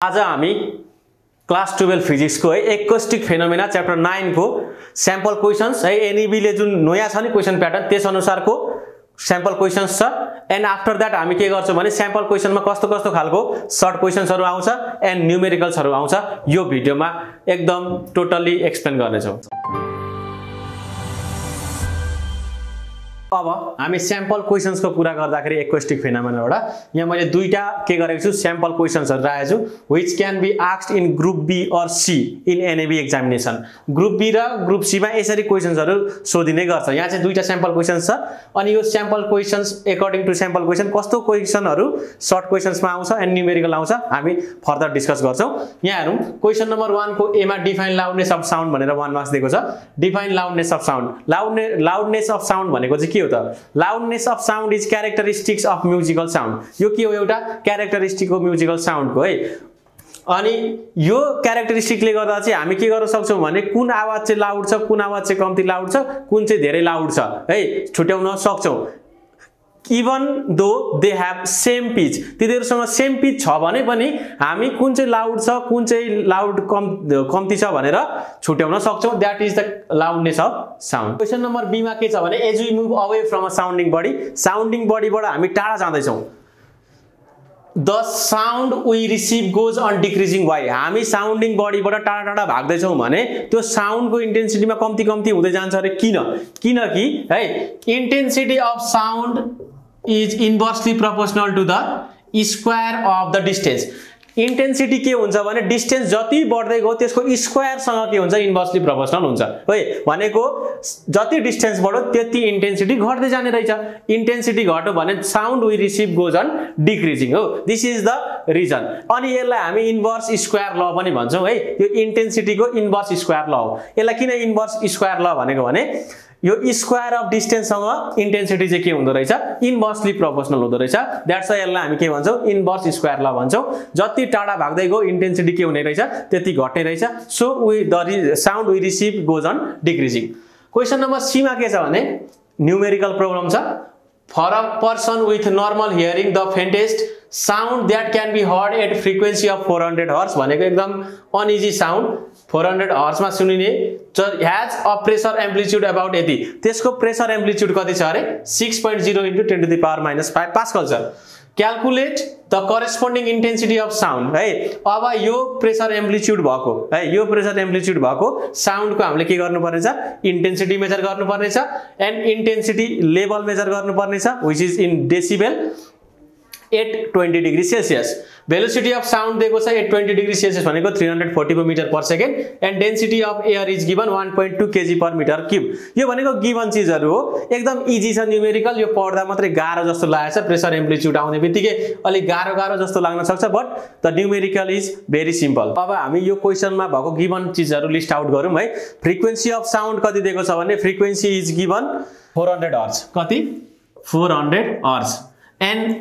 आज हामी class 12 physics को है एक्वेस्टिक फेनोमेना चैप्टर 9 को सैंपल क्वेश्चंस है एनईबी ले जुन नयाँ छ नि क्वेशन प्याटर्न त्यस अनुसारको सैंपल क्वेश्चंस छ एन्ड आफ्टर दैट हामी के गर्छौं भने सैंपल क्वेशन मा कस्तो कस्तो खालको सर्ट क्वेशन्सहरु आउँछ एन्ड न्यूमेरिकल्सहरु आउँछ यो भिडियोमा एकदम टोटली एक्सप्लेन गर्ने छौं। अब हामी सैंपल क्वेशन्स को कुरा गर्दाखेरि एक्वेस्टिक फेनोमेनाबाट यहाँ मैले दुईटा के गरेको छु सैंपल क्वेशन्सहरु राखेको छु which can be asked in group B or C in NEB examination. Group B र ग्रुप सी मा यसरी क्वेशन्सहरु सोधिने गर्छ। यहाँ चाहिँ दुईटा सैंपल क्वेशन्स छ अनि यो sample questions according to sample question कस्तो क्वेशनहरु सर्ट क्वेशन्स मा आउँछ एन्ड न्यूमेरिकल आउँछ हामी फर्दर डिस्कस गर्छौं। यहाँ हेरौं क्वेशन नम्बर 1 को ए मा डिफाइन लाउडनेस अफ साउन्ड भनेर 1 मार्क्स दिएको छ। Define loudness of sound loudness of sound भनेको चाहिँ के हो त? Loudness of sound is characteristics of musical sound. यो के हो? एउटा क्यारेक्टरिस्टिक हो म्युजिकल साउन्ड को है। अनि यो क्यारेक्टरिस्टिकले गर्दा चाहिँ हामी के गर्न सक्छौं भने कुन आवाज चाहिँ लाउड छ कुन आवाज चाहिँ कम्ती लाउड छ कुन चाहिँ धेरै लाउड छ है छुट्याउन सक्छौं। Even though they have same pitch तिनीहरुसँग सेम पिच छ भने पनि हामी कुन चाहिँ लाउड छ कुन चाहिँ लाउड कम्ती छ भनेर छुट्याउन सक्छौं। That is the loudness of sound. Question number B मा के छ भने as we move away from a sounding बडीबाट हामी टाढा जाँदै छौं the sound we receive goes on decreasing why. हामी साउन्डिङ बडीबाट टाढा टाढा भाग्दै छौं भने त्यो साउन्डको इन्टेन्सिटीमा कम्ती कम्ती हुँदै जान्छ रे। किनकि है intensity of sound is inversely proportional to the square of the distance। Intensity के हुन्छ भने डिस्टेंस जति बढ्दै गयो त्यसको स्क्वायर सँग के हुन्छ इन्भर्सली प्रोपोर्शनल हुन्छ है। भनेको जति डिस्टेंस बढ्यो त्यति इंटेंसिटी घट्दै जाने रहेछ। इंटेंसिटी घट्यो भने sound we receive goes on decreasing हो। This is the reason. अनि यसलाई हामी इन्भर्स स्क्वायर ल पनि भन्छौं है। यो इंटेंसिटीको इन्भर्स स्क्वायर ल हो। यसलाई किन इन्भर्स स्क्वायर ल भनेको भने यो स्क्वायर अफ डिस्टेंस सँग इंटेंसिटी चाहिँ के हुँदो रहेछ इन्भर्सली प्रोपोर्शनल हुँदो रहेछ। दैट्स व्हाई यसलाई हामी के भन्छौं इन्भर्स स्क्वायर ल भन्छौं। जति टाढा भाग्दै गयो इंटेंसिटी के हुने रहेछ त्यति घट्ने रहेछ। So we the sound we receive goes on decreasing. Question number C मा के छ भने न्यूमेरिकल प्रब्लम छ। For a person with normal hearing the faintest sound that can be heard at frequency of 400 hertz भनेको एकदम uneasy sound 400 hertz मा सुनिने has a pressure amplitude about यति त्यसको प्रेशर एम्प्लिट्युड कति छ अरे 6.0 into 10 to the power minus 5 pascal छ। Calculate the corresponding intensity of sound है। अब यो प्रेशर एम्प्लिट्युड भएको है यो प्रेशर एम्प्लिट्युड भएको साउन्ड को हामीले के गर्नुपर्ने छ इन्टेन्सिटी मेजर गर्नुपर्ने छ एन्ड इन्टेन्सिटी लेभल मेजर गर्नुपर्ने छ which is in decibel at 20 degree Celsius. Velocity of sound दिएको छ एट 20 डिग्री सेल्सियस भनेको 344 metre per second and density of air is given 1.2 KG per metre cube. यो भनेको given चीजहरु हो एकदम easy छ न्यूमेरिकल। यो पढ्दा मात्रै गाह्रो जस्तो लागेछ प्रेशर एम्प्लिट्युड आउने बित्तिकै अलि गाह्रो जस्तो लाग्न सक्छ but the numerical is very simple. अब हामी यो क्वेशनमा भएको गिवन चीजहरु लिस्ट आउट गरौँ है। फ्रिक्वेन्सी अफ साउन्ड कति दिएको छ भने फ्रिक्वेन्सी इज गिवन 400 हर्ट्ज कति 400 hertz and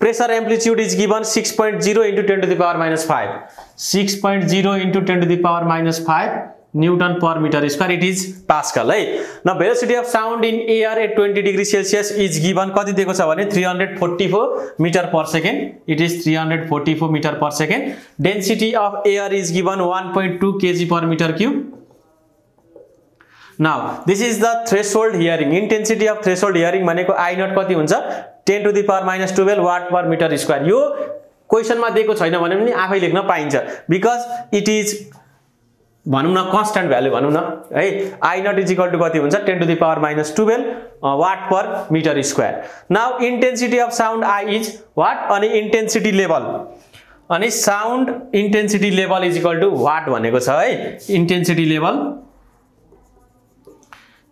pressure amplitude is given 6.0 into 10 to the power minus 5 6.0 into 10 to the power minus 5 Newton per meter square it is Pascal है। Now velocity of sound in air at 20 degree Celsius is given कति दिएको छ भने 344 meter per second it is 344 meter per second। Density of air is given 1.2 kg per meter cube। Now this is the threshold hearing intensity of threshold hearing भनेको I naught कति हुन्छ 10 to the power minus 12 watt per meter square। यो question मा दिएको छैन भने पनि आफै लेख्न पाइन्छ बिकज इट इज भनौं न कन्स्टन्ट भ्यालु भनौं न है। I naught is equal to कति हुन्छ 10 to the power minus 12 watt per meter square। Now intensity of sound I is what अनि intensity level अनि sound intensity level is equal to watt भनेको छ है।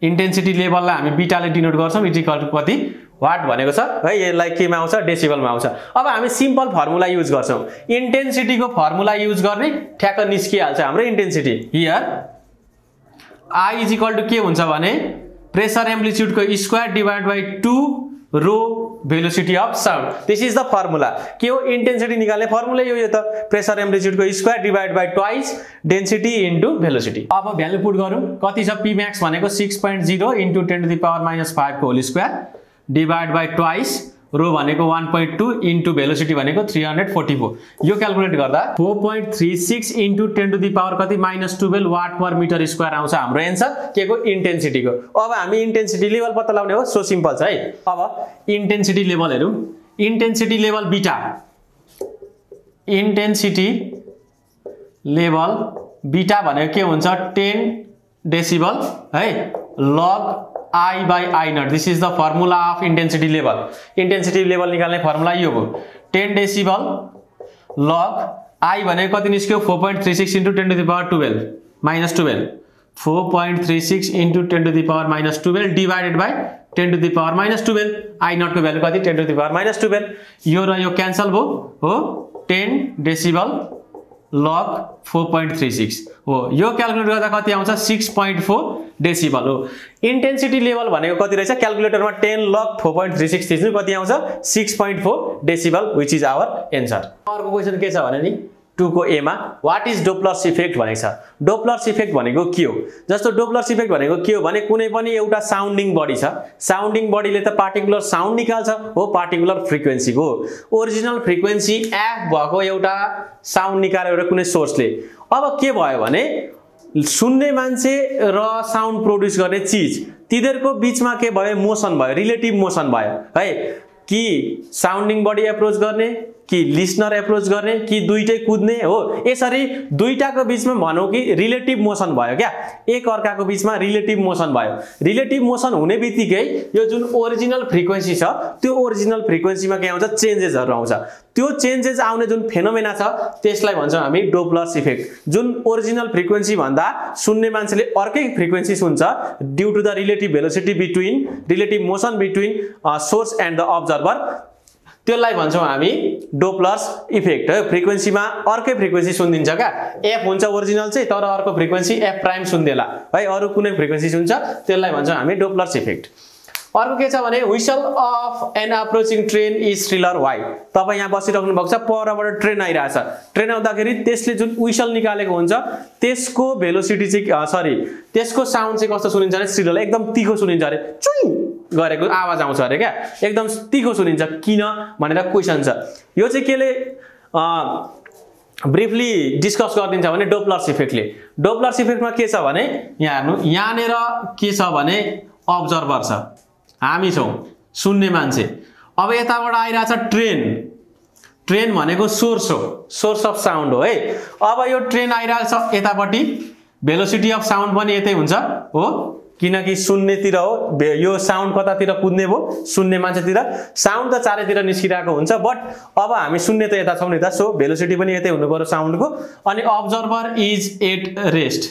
इंटेन्सिटी लेभललाई हामी बीटाले डिनोट गर्छौं is equal to कति वाट भनेको छ है। यसलाई केमा आउँछ डेसिबलमा आउँछ। अब हामी सिम्पल फर्मुला युज गर्छौं इन्टेन्सिटी को फर्मुला युज गर्ने ठ्याक्क निस्किहाल्छ हाम्रो intensity. Here I is equal to के हुन्छ भने प्रेशर एम्प्लिट्युड को square divide by 2 rho velocity of sound. This is the formula के हो इंटेंसिटी निकाल्ने फर्मुला यो त प्रेशर एम्प्लिट्युड को square divide by twice density into velocity. अब भ्यालु पुट गरौँ कति छ पी मैक्स भनेको 6.0 into 10 to the power minus 5 को whole square divide by twice rho भनेको 1.2 इन्टु भेलोसिटी भनेको 344। यो क्याल्कुलेट गर्दा 4.36 इन्टु 10 टु द पावर कति -12 वाट पर मिटर स्क्वायर आउँछ हाम्रो एन्सर के को इन्टेन्सिटीको। अब हामी इन्टेन्सिटी लेभल पत्ता लगाउने हो, सो सिम्पल छ है। अब इन्टेन्सिटी लेभल हेरौँ। Intensity level beta, intensity level beta भनेको के हुन्छ 10 डेसिबल है लग I by I naught। This is the formula of intensity level. Intensity level निकाल्ने फर्मुला यो हो 10 डेसिबल लग I भनेको कति निस्क्यो 4.36 into 10 to the power 12 -12 4.36 into 10 to the power -12 divided by 10 to the power -12 I naught को value कति 10 to the power -12। यो र यो क्यान्सल भयो हो 10 डेसिबल लग 4.36 हो। यो क्याल्कुलेट गर्दा कति आउँछ 6.4 डेसिबल हो। इन्टेन्सिटी लेभल भनेको कति रहेछ क्याल्कुलेटरमा 10 लग 4.36 थिच्नु कति आउँछ 6.4 decibel which is our answer. अर्को क्वेसन के छ भने नि 2 को ए मा व्हाट इज डोप्लर्स इफेक्ट भनेको छ। डोप्लर्स इफेक्ट भनेको के हो? जस्तो डोप्लर्स इफेक्ट भनेको के हो भने कुनै पनि एउटा साउन्डिङ बडी छ, साउन्डिङ बडीले त पार्टिकुलर साउन्ड निकाल्छ हो, पार्टिकुलर फ्रिक्वेन्सीको ओरिजिनल फ्रिक्वेन्सी एफ भएको एउटा साउन्ड निकाल्यो एउटा कुनै सोर्सले। अब के भयो भने सुन्ने मान्छे र साउन्ड प्रोड्युस गर्ने चीज तिनीहरुको बीचमा के भयो मोसन भयो, रिलेटिभ मोसन भयो है। कि साउन्डिङ बडी एप्रोच गर्ने कि लिसनर एप्रोच गर्ने कि दुईटै कुद्ने हो, यसरी दुईटाको बीचमा भनौं कि रिलेटिभ मोसन भयो क्या, एक अर्काको बीचमा रिलेटिभ मोसन भयो। रिलेटिभ मोसन हुने बित्तिकै यो जुन ओरिजिनल फ्रिक्वेन्सी छ त्यो ओरिजिनल फ्रिक्वेन्सीमा के आउँछ चेन्जेसहरु आउँछ। त्यो चेन्जेस आउने जुन फेनोमेना छ त्यसलाई भन्छौं हामी डोप्लर्स इफेक्ट। जुन ओरिजिनल फ्रिक्वेन्सी भन्दा सुन्ने मान्छेले अर्कै फ्रिक्वेन्सी सुन्छ due to the relative velocity between relative motion between source and the observer, त्यसलाई भन्छौं हामी डोप्लर्स इफेक्ट। फ्रिक्वेन्सीमा अर्कै फ्रिक्वेन्सी सुनिन्छ क्या, एफ हुन्छ ओरिजिनल चाहिँ तर अर्को फ्रिक्वेन्सी एफ प्राइम सुन्देला है, अरु कुनै फ्रिक्वेन्सी सुन्छ त्यसलाई भन्छौं हामी डोप्लर्स इफेक्ट। अर्को के छ भने whistle of an approaching train is shriller why. तपाई यहाँ बसिराख्नु भएको छ, परबाट ट्रेन आइराछ, ट्रेन आउँदाखेरि त्यसले जुन व्हिसल निकालेको हुन्छ त्यसको भेलोसिटी चाहिँ त्यसको साउन्ड चाहिँ कस्तो सुनिन्छ भने स्ट्रिलर एकदम तीखो सुनिन्छ अरे, चुई गरेको आवाज आउँछ अरे क्या, एकदम तीखो सुनिन्छ। किन भनेर क्वेशन छ। यो चाहिँ केले ब्रिफली डिस्कस गरिदिन्छ भने डोप्लर्स इफेक्टले। डोप्लर्स इफेक्टमा के छ भने यहाँ हेर्नु, यहाँनेर के छ भने अब्जर्भर छ, हामी छौं सुन्ने मान्छे। अब यताबाट आइराछ ट्रेन, ट्रेन भनेको सोर्स हो, सोर्स अफ साउन्ड हो है। अब यो ट्रेन आइराछ यतापट्टि, भेलोसिटी अफ साउन्ड पनि यतै हुन्छ हो, किनकि सुन्नेतिर हो, यो साउन्ड कतातिर कुद्ने भो सुन्ने मान्छेतिर, साउन्ड त चारैतिर निस्किरहेको हुन्छ बट अब हामी सुन्ने त यता छौं नि त, सो भेलोसिटी पनि यतै हुनु पर्यो साउन्डको। अनि अब्जर्भर इज एट रेस्ट,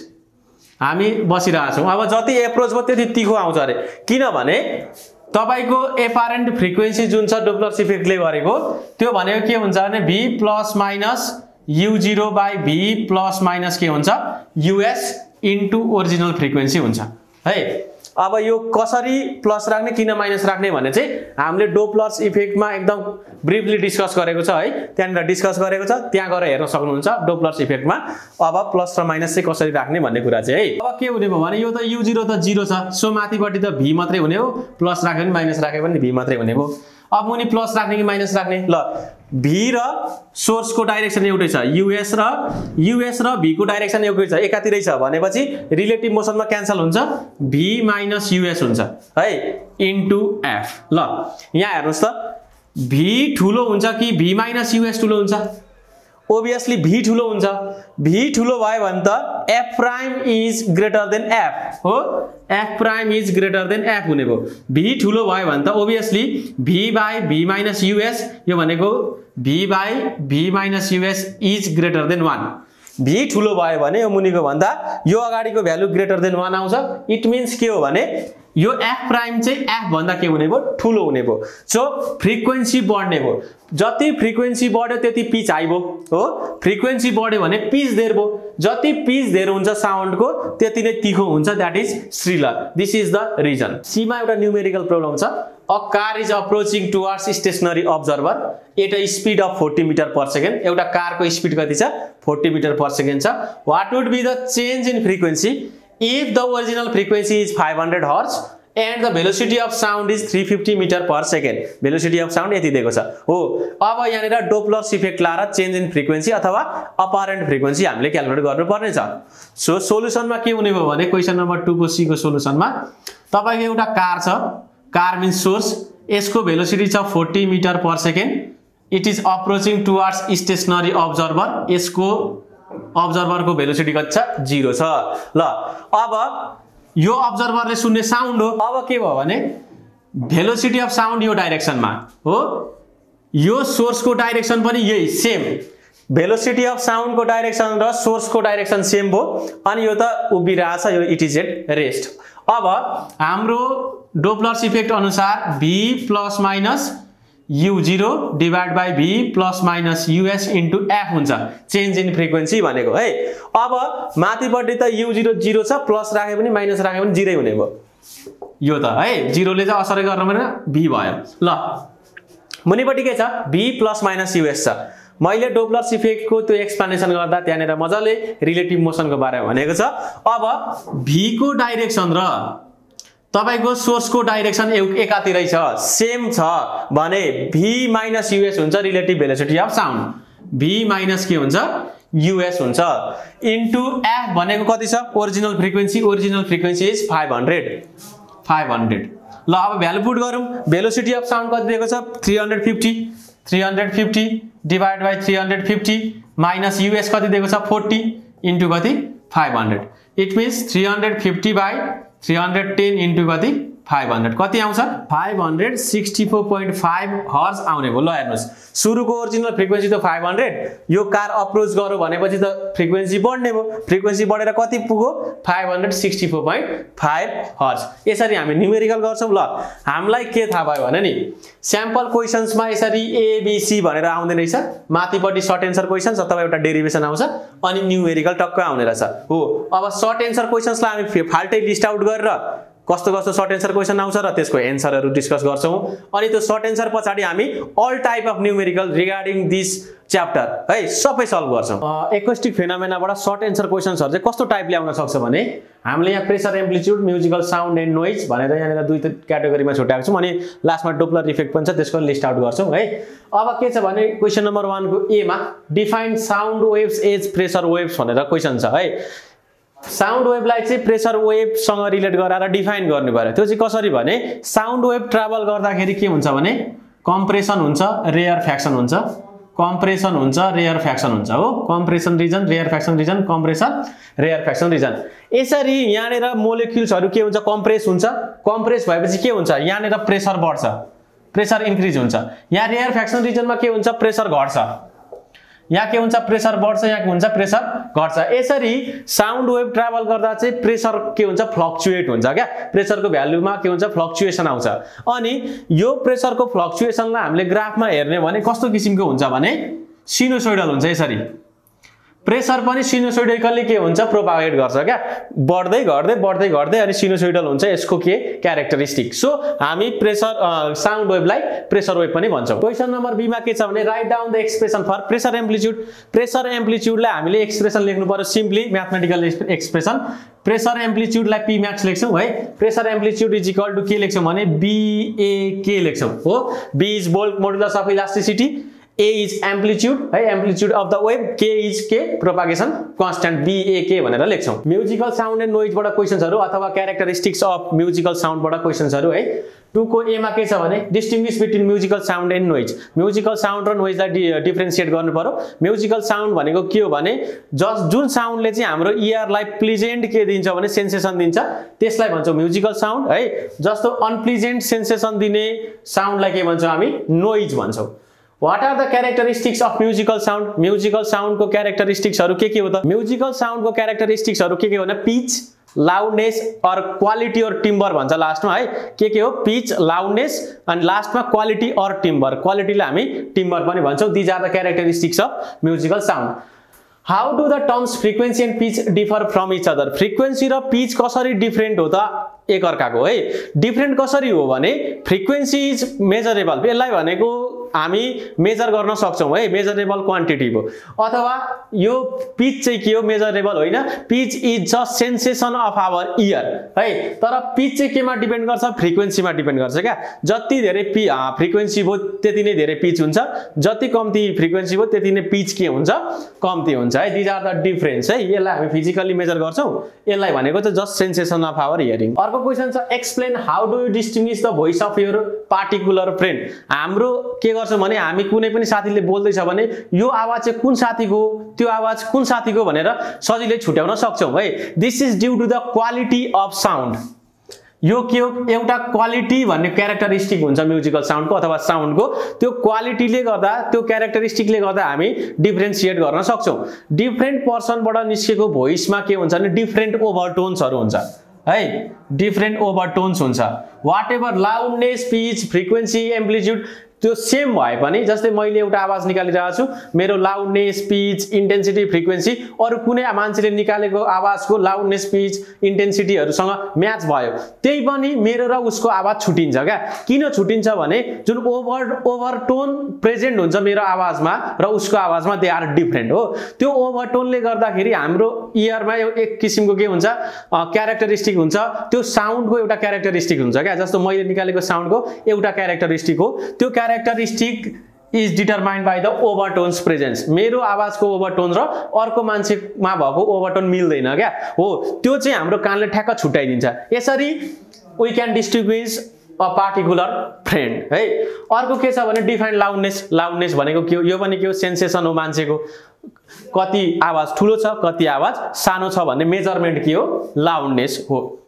हामी बसिरहेछौं। अब जति एप्रोच भयो त्यति तीखो आउँछ अरे, किनभने तपाईको एपारेन्ट फ्रिक्वेन्सी जुन छ डोप्लर्स इफेक्टले गरेको त्यो भनेको के हुन्छ भने v plus minus u0 by v plus minus के हुन्छ us इन्टु ओरिजिनल फ्रिक्वेन्सी हुन्छ है। अब यो कसरी प्लस राख्ने किन माइनस राख्ने भने चाहिँ हामीले डोप्लर्स इफेक्टमा एकदम ब्रिफली डिस्कस गरेको छ है, त्यहाँनिर डिस्कस गरेको छ, त्यहाँ गएर हेर्न सक्नुहुन्छ डोप्लर्स इफेक्टमा। अब प्लस र माइनस चाहिँ कसरी राख्ने भन्ने कुरा चाहिँ है। अब के हुने भयो भने यो त u0 त 0 छ, सो माथिपट्टि त v मात्रै हुने हो, प्लस राखे पनि माइनस राखे पनि v मात्रै हुने भयो। अब मुनि प्लस राख्ने कि माइनस राख्ने, ल v र सोर्स को डाइरेक्सन एउटै छ, us र v को डाइरेक्सन एउटै छ, एकातिरै छ भनेपछि रिलेटिभ मोसनमा क्यान्सल हुन्छ, v माइनस us हुन्छ है इन्टु f। ल यहाँ हेर्नुस् त v ठुलो हुन्छ कि v माइनस us ठुलो हुन्छ? ओभियसली v ठुलो हुन्छ। v ठुलो भयो भने त f prime is greater than f हो, f prime is greater than f हुने भयो। v ठुलो भयो भने त obviously v by v minus us, यो भनेको v by v minus us is greater than 1। v ठुलो भयो भने यो मुनिको भन्दा यो अगाडिको भ्यालु ग्रेटर देन 1 आउँछ। इट मिन्स के हो भने यो f प्राइम चाहिँ f भन्दा के हुने भयो ठुलो हुने भयो, सो फ्रिक्वेन्सी बढ्ने भयो। जति फ्रिक्वेन्सी बढ्यो त्यति पिच हाई भयो हो, फ्रिक्वेन्सी बढ्यो भने पिच धेर भयो, जति पिच धेर हुन्छ साउन्डको त्यति नै तीखो हुन्छ, that is shriller. This is the reason. C मा एउटा न्यूमेरिकल प्रब्लम छ। A car is approaching towards stationary observer at a speed of 40 metre per second. एउटा कारको स्पीड कति छ 40 मीटर पर सेकेन्ड छ। What would be the change in frequency if the original frequency is 500 hertz and the velocity of sound is 350 meter per second. Velocity of sound यति दिएको छ हो। अब यहाँनिर डोप्लर इफेक्ट लाएर चेन्ज इन फ्रिक्वेन्सी अथवा अपरेन्ट frequency हामीले क्याल्कुलेट गर्नुपर्ने छ। सो सोलुसनमा के हुने भयो भने क्वेशन नम्बर 2 को सी को सोलुसनमा तपाईको एउटा कार छ, कार मिन्स सोर्स, यसको भेलोसिटी छ 40 metre per second, it is approaching towards stationary observer, यसको अब्जर्भरको भेलोसिटी कति छ 0 छ। ल अब यो अब्जर्भरले सुन्ने साउन्ड हो। अब के भयो भने भेलोसिटी अफ साउन्ड यो डाइरेक्सनमा हो, यो सोर्सको डाइरेक्सन पनि यही सेम, भेलोसिटी अफ साउन्डको डाइरेक्सन र सोर्सको डाइरेक्सन सेम भयो अनि यो त उभिरहेछ, यो इट इज एट रेस्ट। अब हाम्रो डोप्लर इफेक्ट अनुसार v plus minus u0 divide by v plus minus us into f हुन्छ चेन्ज इन फ्रिक्वेन्सी भनेको है। अब माथिपट्टि त u0 0 छ, प्लस राखे पनि माइनस राखे पनि 0 हुने भयो यो त है, 0 ले चाहिँ असर गर्न भनेर v भयो। ल मुनिपट्टि के छ v प्लस माइनस us छ। मैले डोप्लर इफेक्टको त्यो एक्सप्लेनेसन गर्दा त्यहाँनिर मजाले रिलेटिभ मोसनको बारेमा भनेको छ। अब v को डाइरेक्सन र तपाईको सोर्सको डाइरेक्सन एकातिरै छ, सेम छ भने v माइनस us हुन्छ relative velocity of sound, v minus के हुन्छ us हुन्छ इन्टु f भनेको कति छ ओरिजिनल फ्रिक्वेन्सी इज 500। ल अब भ्यालु पुट गरौँ, भेलोसिटी अफ साउन्ड कति दिएको छ 350 डिवाइड बाई 350 माइनस us कति दिएको छ 40 इन्टु कति 500, इट मिन्स 350 बाई 310 इन्टु कति 500 कति आउँछ 564.5 हर्ज आउने भयो। ल हेर्नुस् सुरुको ओरिजिनल फ्रिक्वेन्सी त 500, यो कार अप्रोच गर्यो भनेपछि त फ्रिक्वेन्सी बढ्ने भयो, फ्रिक्वेन्सी बढेर कति पुग्यो 564.5 हर्ज। यसरी हामी न्युमेरिकल गर्छौं। ल हामीलाई के थाहा भयो भने नि स्याम्पल क्वेशन्समा यसरी एबीसी भनेर आउँदैन रहेछ, माथिपट्टि सर्ट एन्सर क्वेशन्स अथवा एउटा डेरिभेसन आउँछ अनि न्युमेरिकल टक्क आउने रहेछ हो। अब सर्ट एन्सर क्वेशन्सलाई हामी फाल्टै लिस्ट आउट गरेर कस्तो कस्तो सर्ट एन्सर क्वेशन आउँछ र त्यसको एन्सरहरु डिस्कस गर्छौं अनि त्यो सर्ट एन्सर पछाडी हामी all type of numerical regarding this chapter है सबै सल्भ गर्छौं। एक्वेस्टिक फेनोमेनाबाट सर्ट एन्सर क्वेशन्सहरु चाहिँ कस्तो टाइपले आउन सक्छ भने हामीले यहाँ pressure amplitude musical sound and noise भनेर यहाँनिर दुई क्याटेगोरीमा छुट्याएको छौं अनि लास्टमा डोप्लर इफेक्ट पनि छ त्यसको लिस्ट आउट गर्छौं है। अब के छ भने क्वेशन नम्बर 1 को ए मा define sound waves as pressure waves भनेर क्वेशन छ है। साउन्ड वेभलाई चाहिँ प्रेशर वेभसँग रिलेट गराएर डिफाइन गर्नु पर्यो। त्यो चाहिँ कसरी भने साउन्ड वेभ ट्राभल गर्दाखेरि के हुन्छ भने कम्प्रेसन हुन्छ, रेयरफ्याक्सन हुन्छ, कम्प्रेसन हुन्छ, रेयरफ्याक्सन हुन्छ हो। Compression region, rarefaction region, compression, rarefaction region. यसरी यहाँनेर मोलेक्युल्सहरु के हुन्छ कम्प्रेस हुन्छ, कम्प्रेस भएपछि के हुन्छ यहाँनेर प्रेशर बढ्छ, प्रेशर इन्क्रिज हुन्छ। यहाँ रेयरफ्याक्सन रिजनमा के हुन्छ प्रेशर घट्छ, यहाँ के हुन्छ प्रेशर बढ्छ, यहाँ के हुन्छ प्रेशर घट्छ। यसरी साउन्ड वेभ ट्राभल गर्दा चाहिँ प्रेशर के हुन्छ फ्लक्चुएट हुन्छ क्या, प्रेशरको भ्यालुमा के हुन्छ फ्लक्चुएसन आउँछ। अनि यो प्रेशरको फ्लक्चुएसनलाई हामीले ग्राफमा हेर्ने भने कस्तो किसिमको हुन्छ भने सिनुसोइडल हुन्छ। यसरी प्रेशर पनि सिनुसोइडली के हुन्छ प्रोपागेट गर्छ क्या, बढ्दै घट्दै बढ्दै घट्दै अनि सिनुसोइडल हुन्छ यसको के क्यारेक्टरिस्टिक। सो हामी प्रेशर साउन्ड वेभलाई प्रेशर वेभ पनि भन्छौं। क्वेशन नम्बर बी मा के छ भने write down the expression for pressure amplitude. Pressure एम्प्लिट्युडलाई हामीले एक्सप्रेसन लेख्नु पर्यो सिम्पली म्याथमेटिकल एक्सप्रेसन। प्रेशर एम्प्लिट्युडलाई पी म्याक्स लेख्छौं है। Pressure amplitude is equal to के लेख्छौं भने BAK लेख्छौं हो। B is bulk modulus of elasticity, A is amplitude है, amplitude of the wave, K is K propagation constant, BAK भनेर लेख्छौं। म्युजिकल साउन्ड एन्ड नोइजबाट क्वेशन्सहरु अथवा क्यारेक्टरिस्टिक्स अफ म्युजिकल साउन्डबाट क्वेशन्सहरु है। 2 को ए मा के छ भने distinguish between musical sound and noise. Musical sound र नोइजलाई डिफरेन्शिएट गर्नु पर्यो। म्युजिकल साउन्ड भनेको के हो भने जस्ट जुन साउन्डले चाहिँ हाम्रो इयरलाई प्लिजेन्ट के दिन्छ भने सेन्सेसन दिन्छ त्यसलाई भन्छौं म्युजिकल साउन्ड है। जस्तो अनप्लिजेन्ट सेन्सेसन दिने साउन्डलाई के भन्छौं हामी noise भन्छौं। What are the characteristics of musical sound? Musical sound को characteristics हरु के हो त? Musical sound को characteristics हरु के हो भने pitch, loudness और quality और timbre भन्छ लास्टमा है। के हो pitch, loudness and लास्टमा quality और timbre। quality लाई हामी timbre पनि भन्छौं। These are the characteristics of musical sound. How do the terms frequency and pitch differ from each other? Frequency र pitch कसरी डिफरेन्ट हो त एक अर्काको है। डिफरेन्ट कसरी हो भने frequency is measurable। यसलाई भनेको हामी मेजर गर्न सक्छौं है, मेजरेबल क्वान्टिटी हो। अथवा यो पिच चाहिँ के हो, मेजरेबल होइन, pitch is just sensation of our ear है। तर पिच चाहिँ केमा डिपेन्ड गर्छ, फ्रिक्वेन्सीमा डिपेन्ड गर्छ क्या। जति धेरै फ्रिक्वेन्सी भयो त्यति नै धेरै पिच हुन्छ, जति कम्ती फ्रिक्वेन्सी भयो त्यति नै पिच के हुन्छ, कम्ती हुन्छ है। दिज आर द डिफरेन्स है। यसलाई हामी फिजिकली मेजर गर्छौं, यसलाई भनेको चाहिँ just sensation of our hearing. अर्को क्वेशन छ, explain how do you distinguish the voice of your particular friend. हाम्रो के गर्छौं भने हामी कुनै पनि साथीले बोल्दैछ भने यो आवाज चाहिँ कुन साथीको, त्यो आवाज कुन साथीको भनेर सजिलै छुट्याउन सक्छौं है। This is due to the quality of sound. यो के हो, एउटा क्वालिटी भन्ने क्यारेक्टरिस्टिक हुन्छ म्युजिकल साउन्डको अथवा साउन्डको, त्यो क्वालिटीले गर्दा, त्यो क्यारेक्टरिस्टिकले गर्दा हामी डिफरेन्सिएट गर्न सक्छौं। डिफरेन्ट पर्सनबाट निस्केको भोइसमा के हुन्छ भने डिफरेन्ट ओभरटोन्सहरु हुन्छ है, डिफरेन्ट ओभरटोन्स हुन्छ। Whatever loudness, pitch, frequency, amplitude त्यो सेम भए पनि, जस्तै मैले एउटा आवाज निकालिरहेको छु, मेरो लाउडनेस, पिच, इन्टेन्सिटी, फ्रिक्वेन्सी अरु कुनै मान्छेले निकालेको आवाजको लाउडनेस, पिच, इन्टेन्सिटीहरुसँग म्याच भयो, त्यही पनि मेरो र उसको आवाज छुटिन्छ क्या। किन छुटिन्छ भने जुन ओभरटोन प्रेजेन्ट हुन्छ मेरो आवाजमा र उसको आवाजमा दे आर डिफरेन्ट हो। त्यो ओभरटोनले गर्दाखेरि हाम्रो इयरमा एक किसिमको के हुन्छ, क्यारेक्टरिस्टिक हुन्छ, त्यो साउन्डको एउटा क्यारेक्टरिस्टिक हुन्छ क्या। जस्तो मैले निकालेको साउन्डको एउटा क्यारेक्टरिस्टिक हो, त्यो characteristic is determined by the overtones presence. मेरो आवाजको ओभरटोन र अर्को मान्छेमा भएको ओभरटोन मिल्दैन क्या हो, त्यो चाहिँ हाम्रो कानले ठ्याक्क छुट्याइदिन्छ। यसरी we can distinguish a particular friend है। अर्को के छ भने डिफाइन लाउडनेस। लाउडनेस भनेको के हो, यो पनि के हो, सेन्सेसन हो मान्छेको, कति आवाज ठुलो छ, कति आवाज सानो छ भन्ने मेजरमेन्ट के हो, लाउडनेस हो।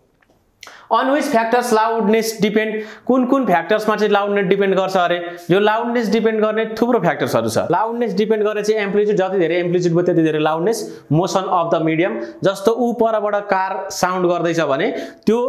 On which factors loudness depend? कुन फ्याक्टर्समा चाहिँ लाउडनेस डिपेन्ड गर्छ अरे? यो लाउडनेस डिपेन्ड गर्ने थुप्रो फ्याक्टर्सहरु छ। लाउडनेस डिपेन्ड गर्ने चाहिँ एम्प्लिट्युड, जति धेरै एम्प्लिट्युड भयो त्यति धेरै loudness. Motion of the medium, जस्तो उ परबाट कार साउन्ड गर्दैछ भने त्यो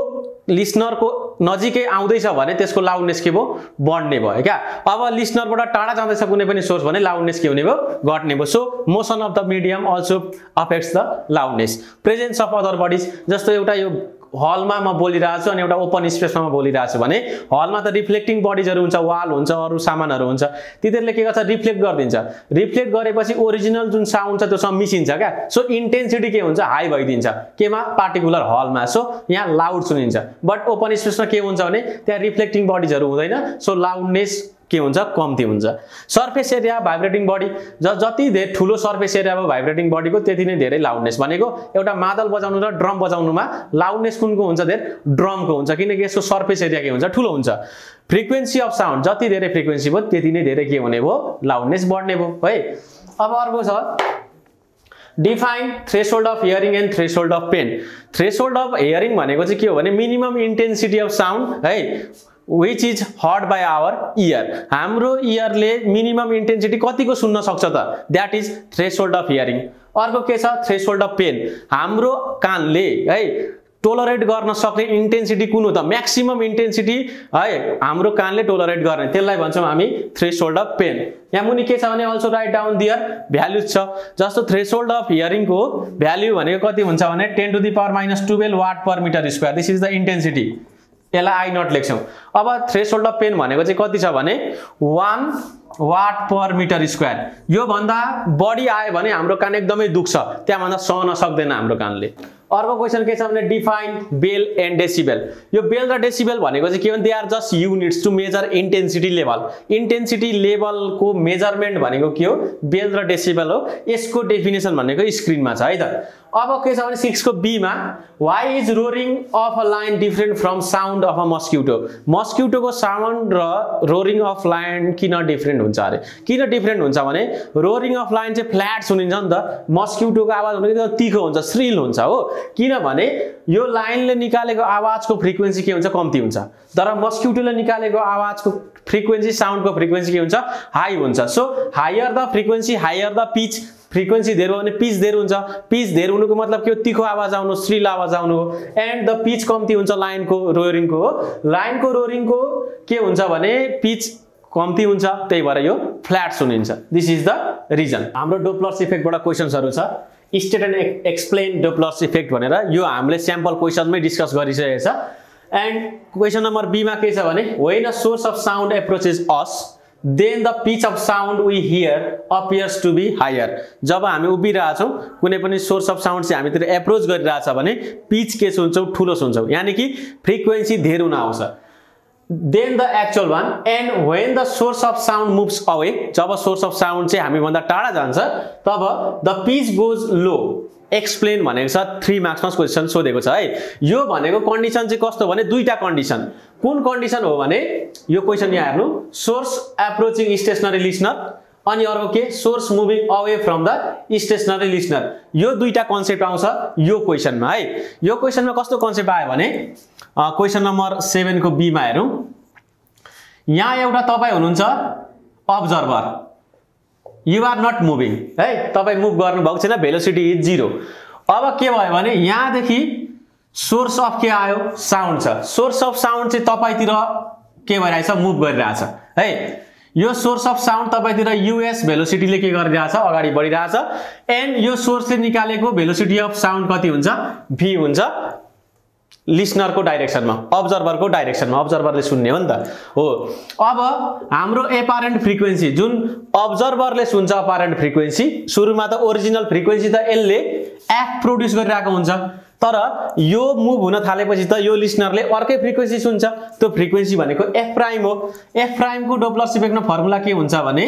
लिसनरको नजिकै आउँदैछ भने त्यसको लाउडनेस के भयो, बढ्ने भयो क्या। अब लिसनरबाट टाढा जाँदैछ कुनै पनि सोर्स भने लाउडनेस के हुने भयो, घट्ने भयो। So motion of the medium also affects the loudness. Presence of other bodies, जस्तो एउटा यो हलमा म बोलिरहेको छु अनि एउटा ओपन स्पेसमा म बोलिरहेको छु भने हलमा त रिफ्लेक्टिङ बडिजहरु हुन्छ, वाल हुन्छ, अरु सामानहरु हुन्छ, तिनीहरुले के गर्छ, रिफ्लेक्ट गरिदिन्छ। रिफ्लेक्ट गरेपछि ओरिजिनल जुन साउन्ड छ त्यो सब मिसिन्छ क्या। सो इन्टेन्सिटी के हुन्छ, हाई भइदिन्छ केमा, पार्टिकुलर हलमा। सो यहाँ लाउड सुनिन्छ। बट ओपन स्पेसमा के हुन्छ भने त्यहाँ रिफ्लेक्टिङ बडिजहरु हुँदैन, सो लाउडनेस के हुन्छ, कम्ती हुन्छ। सर्फेस एरिया, भाइब्रेटिङ बडी, जति धेरै ठुलो सर्फेस एरिया भयो भाइब्रेटिङ बडीको त्यति नै धेरै लाउडनेस। भनेको एउटा मादल बजाउनु र ड्रम बजाउनुमा लाउडनेस कुनको हुन्छ, धेरै ड्रमको हुन्छ, किनकि यसको सर्फेस एरिया के हुन्छ, ठुलो हुन्छ। फ्रिक्वेन्सी अफ साउन्ड, जति धेरै फ्रिक्वेन्सी भयो त्यति नै धेरै के हुने भयो, लाउडनेस बढ्ने भयो है। अब अर्को छ define threshold of hearing and threshold of pain. Threshold of hearing भनेको चाहिँ के हो भने मिनिमम इन्टेन्सिटी अफ साउन्ड है, which is heard by our ear। हाम्रो इयरले मिनिमम इन्टेन्सिटी कतिको सुन्न सक्छ त, that is threshold of hearing. अर्को के छ, थ्रेशोल्ड अफ पेन। हाम्रो कानले है टोलरेट गर्न सक्ने इन्टेन्सिटी कुन हो त, म्याक्सिमम इन्टेन्सिटी है हाम्रो कानले टोलरेट गर्ने, त्यसलाई भन्छौं हामी थ्रेशोल्ड अफ पेन। यहाँ मुनि के छ भने also write down their values छ। जस्तो थ्रेशोल्ड अफ हियरिङको भ्यालु भनेको कति हुन्छ भने 10 to the power minus 12 watt per metre square, this is the intensity. यसलाई आई नट लेख्छौं। अब थ्रेशोल्ड अफ पेन भनेको चाहिँ कति छ भने 1 वाट पर मिटर स्क्वायर। यो भन्दा बढी आयो भने हाम्रो कान एकदमै दुख्छ, त्यहाँ भन्दा सहन सक्दैन हाम्रो कानले। अर्को क्वेशन के छ भने डिफाइन बेल एन्ड डेसिबल। यो बेल र डेसिबल भनेको चाहिँ के भने they are just units to measure intensity level. Intensity लेभलको मेजरमेन्ट भनेको के हो, बेल र डेसिबल हो। यसको डेफिनेसन भनेको स्क्रिनमा छ है त। अब के छ भने 6 को बी मा, why is roaring of a lion different from sound of a mosquito. मस्किटोको साउन्ड र रोरिङ अफ लाइन किन डिफरेन्ट हुन्छ अरे? किन डिफरेन्ट हुन्छ भने रोरिङ अफ लाइन चाहिँ फ्ल्याट सुनिन्छ नि त, मस्किटोको आवाज भनेको तीखो हुन्छ, श्रिल हुन्छ हो। किनभने यो लाइनले निकालेको आवाजको फ्रिक्वेन्सी के हुन्छ, कम्ती हुन्छ, तर मस्किटोले निकालेको आवाजको फ्रिक्वेन्सी, साउन्डको फ्रिक्वेन्सी के हुन्छ, हाई हुन्छ। So higher the frequency higher the pitch. Frequency धेरै हो भने पिच धेरै हुन्छ, पिच धेरै हुनुको मतलब के हो, तीखो आवाज आउनु, श्रिल आवाज आउनु हो। एन्ड द पिच कम्ती हुन्छ लाइनको रोरिङको हो। लाइनको रोरिङको के हुन्छ भने पिच कम्ती हुन्छ, त्यही भएर यो फ्ल्याट सुनिन्छ। This is the reason. हाम्रो डोप्लर्स इफेक्टबाट क्वेशन्सहरु छ, state and explain Doppler's effect भनेर, यो हामीले स्याम्पल क्वेशनमै डिस्कस गरिसकेको छ। एन्ड क्वेशन नम्बर बी मा के छ भने when a source of sound approaches us, then the pitch of sound we hear appears to be higher. जब हामी उभिरहेछौं कुनै पनि सोर्स अफ साउन्ड चाहिँ हामीतिर एप्रोच गरिरहेछ भने पिच के सुन्छौं ठूलो सुन्छौं यानी कि फ्रिक्वेन्सी धेरै हुन आउँछ then the actual one and when the source of sound moves away job source of sound चाहिँ हामी भन्दा टाढा जान्छ तब the pitch goes low explain भनेको छ 3 मार्क्समा क्वेशन सोधेको छ है यो भनेको कन्डिसन चाहिँ कस्तो भने दुईटा कन्डिसन कुन कन्डिसन हो भने यो क्वेशन यहाँ हेर्नु सोर्स एप्रोचिङ स्टेशनरी लिसनर अनि अर्को के source moving away from the stationary listener यो दुईटा कन्सेप्ट आउँछ यो क्वेशनमा है यो क्वेशनमा कस्तो कन्सेप्ट आयो भने क्वेशन नम्बर 7 को बी मा हेरौं यहाँ एउटा तपाई हुनुहुन्छ observer You are not moving है तपाई मुभ गर्नु भएको छैन भेलोसिटी इज 0 अब के भयो भने यहाँ देखि सोर्स अफ के आयो साउन्ड छ सोर्स अफ साउन्ड चाहिँ तपाईतिर के भइरहेछ मुभ गरिरहेछ है यो सोर्स अफ साउन्ड तपाईतिर यूएस भेलोसिटीले के गरिरहेछ अगाडि बढिरहेछ एन्ड यो सोर्सले निकालेको भेलोसिटी अफ साउन्ड कति हुन्छ v हुन्छ लिसनर को डाइरेक्सनमा अब्जर्भर को डाइरेक्सनमा अब्जर्भरले सुन्ने हो नि त हो अब हाम्रो एपारेन्ट फ्रिक्वेन्सी जुन अब्जर्भरले सुन्छ अपारेन्ट फ्रिक्वेन्सी सुरुमा त ओरिजिनल फ्रिक्वेन्सी त यसले एफ प्रोड्युस गरिरहेको हुन्छ तर यो मुभ हुन थालेपछि त यो लिसनरले अर्कै फ्रिक्वेन्सी सुन्छ त्यो फ्रिक्वेन्सी भनेको एफ प्राइम हो एफ प्राइम को डोप्लर इफेक्टमा फर्मुला के हुन्छ भने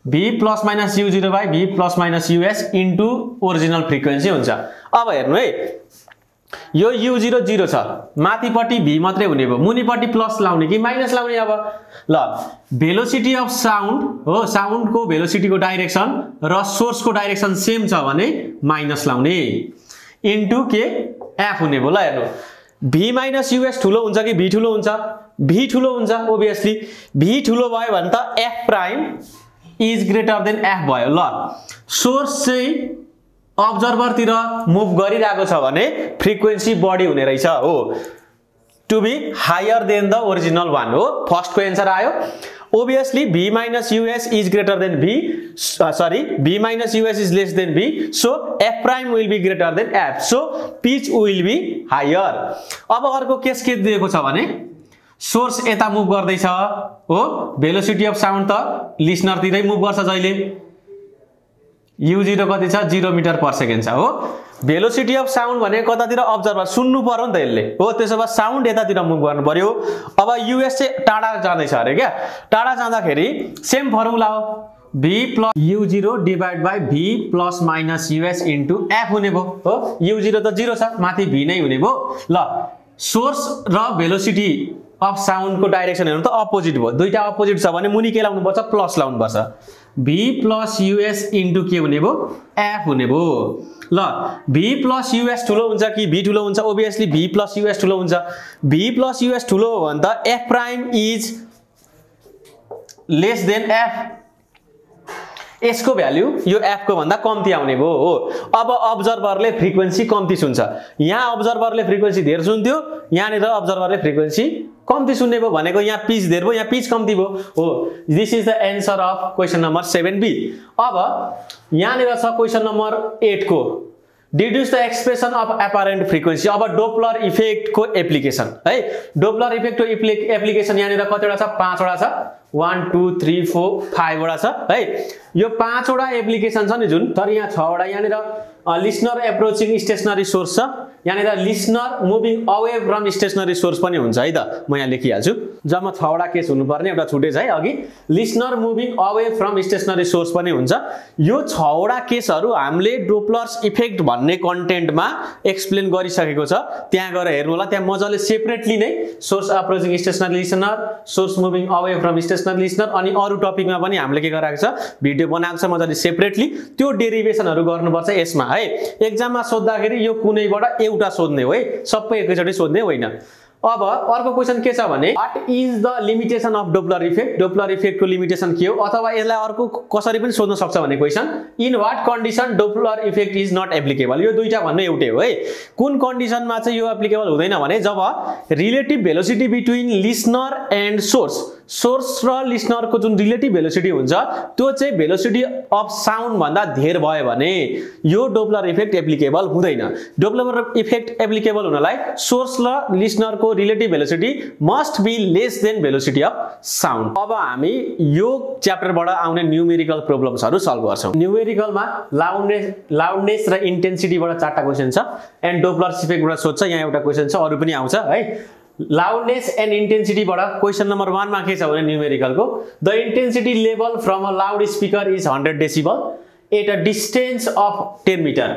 v plus minus u0 by v plus minus us into original frequency हुन्छ अब हेर्नु है यो u0 0 छ माथिपट्टि v मात्रै हुने भयो मुनिपट्टि प्लस लाउने कि माइनस लाउने अब ल भेलोसिटी अफ साउन्ड हो साउन्ड को भेलोसिटी को डाइरेक्सन र सोर्स को डाइरेक्सन सेम छ भने माइनस लाउने इन्टु के एफ हुने भयो ल हेर्नु v माइनस us ठुलो हुन्छ कि v ठुलो हुन्छ v ठुलो हुन्छ ओबियसली v ठुलो भयो भने त f prime is greater than f भयो ल सोर्स चाहिँ अब्जर्भर तिर मुभ गरिरहेको छ भने फ्रिक्वेन्सी बढी हुने रहेछ हो to be higher than the original one हो फर्स्ट को आन्सर आयो obviously v minus us is greater than v minus us is less than v so f prime will be greater than f so pitch will be higher अब अर्को case के दिएको छ भने source यता move गर्दैछ हो भेलोसिटी अफ साउन्ड त लिसनर तिरै मुभ गर्छ जहिले u0 कति छ 0 मिटर पर सेकेन्ड छ हो भेलोसिटी अफ साउन्ड भने कतातिर अब्जर्भर सुन्नु पर्यो नि त यसले हो त्यसो भए साउन्ड यतातिर मुभ गर्नु पर्यो अब यूएस चाहिँ टाढा जाँदैछ अरे क्या टाढा जाँदाखेरि सेम फर्मुला हो v plus u0 divide by v plus minus us into f हुने भयो हो u0 त 0 छ माथि v नै हुने भयो ल सोर्स र भेलोसिटी अफ साउन्ड को डाइरेक्सन हेर्नु त अपोजिट भयो दुईटा अपोजिट छ भने मुनि के लाउनु पर्छ प्लस लाउनु पर्छ v प्लस us इन्टु के हुने भयो f हुने भयो ल v प्लस us ठुलो हुन्छ कि v ठुलो हुन्छ ओबियसली v प्लस us ठुलो हुन्छ v प्लस us ठुलो हो भने त f prime is less than f यसको भ्यालु यो f को भन्दा कम्ती आउने भयो हो अब अब्जर्भरले फ्रिक्वेन्सी कम्ती सुन्छ यहाँ अब्जर्भरले फ्रिक्वेन्सी धेरै सुन्थ्यो यहाँनिर अब्जर्भरले फ्रिक्वेन्सी कम्ती सुन्ने भयो भनेको यहाँ पिच धेरै भयो यहाँ पिच कम्ती भयो हो this is the answer of question number 7b अब यहाँनिर छ क्वेशन नम्बर 8 को डिड्युस द एक्सप्रेसन अफ एपारेन्ट फ्रिक्वेन्सी अब डोप्लर इफेक्ट को एप्लिकेसन है डोप्लर इफेक्ट को एप्लिकेसन यहाँनिर कतिवटा छ 5 वटा छ 1 2 3 4 5 वटा छ है यो 5 वटा एप्लिकेसन छ नि जुन तर यहाँ 6 वटा यहाँनिर लिसनर एप्रोचिङ स्टेशनरी सोर्स छ यहाँनिर listener moving away from stationary source पनि हुन्छ है त म यहाँ लेखिहाल्छु जम्मा 6 वटा केस हुनुपर्ने एउटा छुटेछ है अघि listener moving away from stationary source पनि हुन्छ यो 6 वटा केसहरु हामीले डोप्लर्स इफेक्ट भन्ने कन्टेन्टमा एक्सप्लेन गरिसकेको छ त्यहाँ गएर हेर्नु होला त्यहाँ मजाले सेपरेटली नै source approaching stationary listener source moving away from stationary listener अनि अरु टपिकमा पनि हामीले के गराएको छ भिडियो बनाएको छ मजाले सेपरेटली त्यो डेरिभेसनहरु गर्नुपर्छ यसमा है एक्जाममा सोध्दाखेरि यो कुनैबाट एउटा सोध्ने हो है सबै एकैचोटी सोध्ने होइन अब अर्को क्वेशन के छ भने what is the limitation of Doppler effect को लिमिटेसन के हो अथवा यसलाई अर्को कसरी पनि सोध्न सक्छ भने question in what condition Doppler effect is not applicable यो दुईटा भन्नु एउटै हो है कुन कन्डिसनमा चाहिँ यो एप्लिकेबल हुँदैन भने जब relative velocity between listener and source source र लिसनरको जुन रिलेटिभ भेलोसिटी हुन्छ त्यो चाहिँ भेलोसिटी अफ साउन्ड भन्दा धेर भयो भने यो डोप्लर इफेक्ट एप्लिकेबल हुँदैन। डोप्लर इफेक्ट एप्लिकेबल हुनलाई सोर्स र लिसनरको relative velocity must be less than velocity of sound. अब हामी यो च्याप्टरबाट आउने न्यूमेरिकल प्रब्लम्सहरु सल्भ गर्छौं। न्यूमेरिकलमा लाउडनेस र इन्टेन्सिटीबाट 4टा क्वेशन छ एन्ड डोप्लर इफेक्टबाट सोध्छ। यहाँ एउटा क्वेशन छ, अरु पनि आउँछ है। लाउडनेस एन्ड इन्टेन्सिटीबाट क्वेशन नम्बर 1 मा के छ भने न्यूमेरिकलको the intensity level from a loud speaker is 100 decibel at a distance of 10 metre.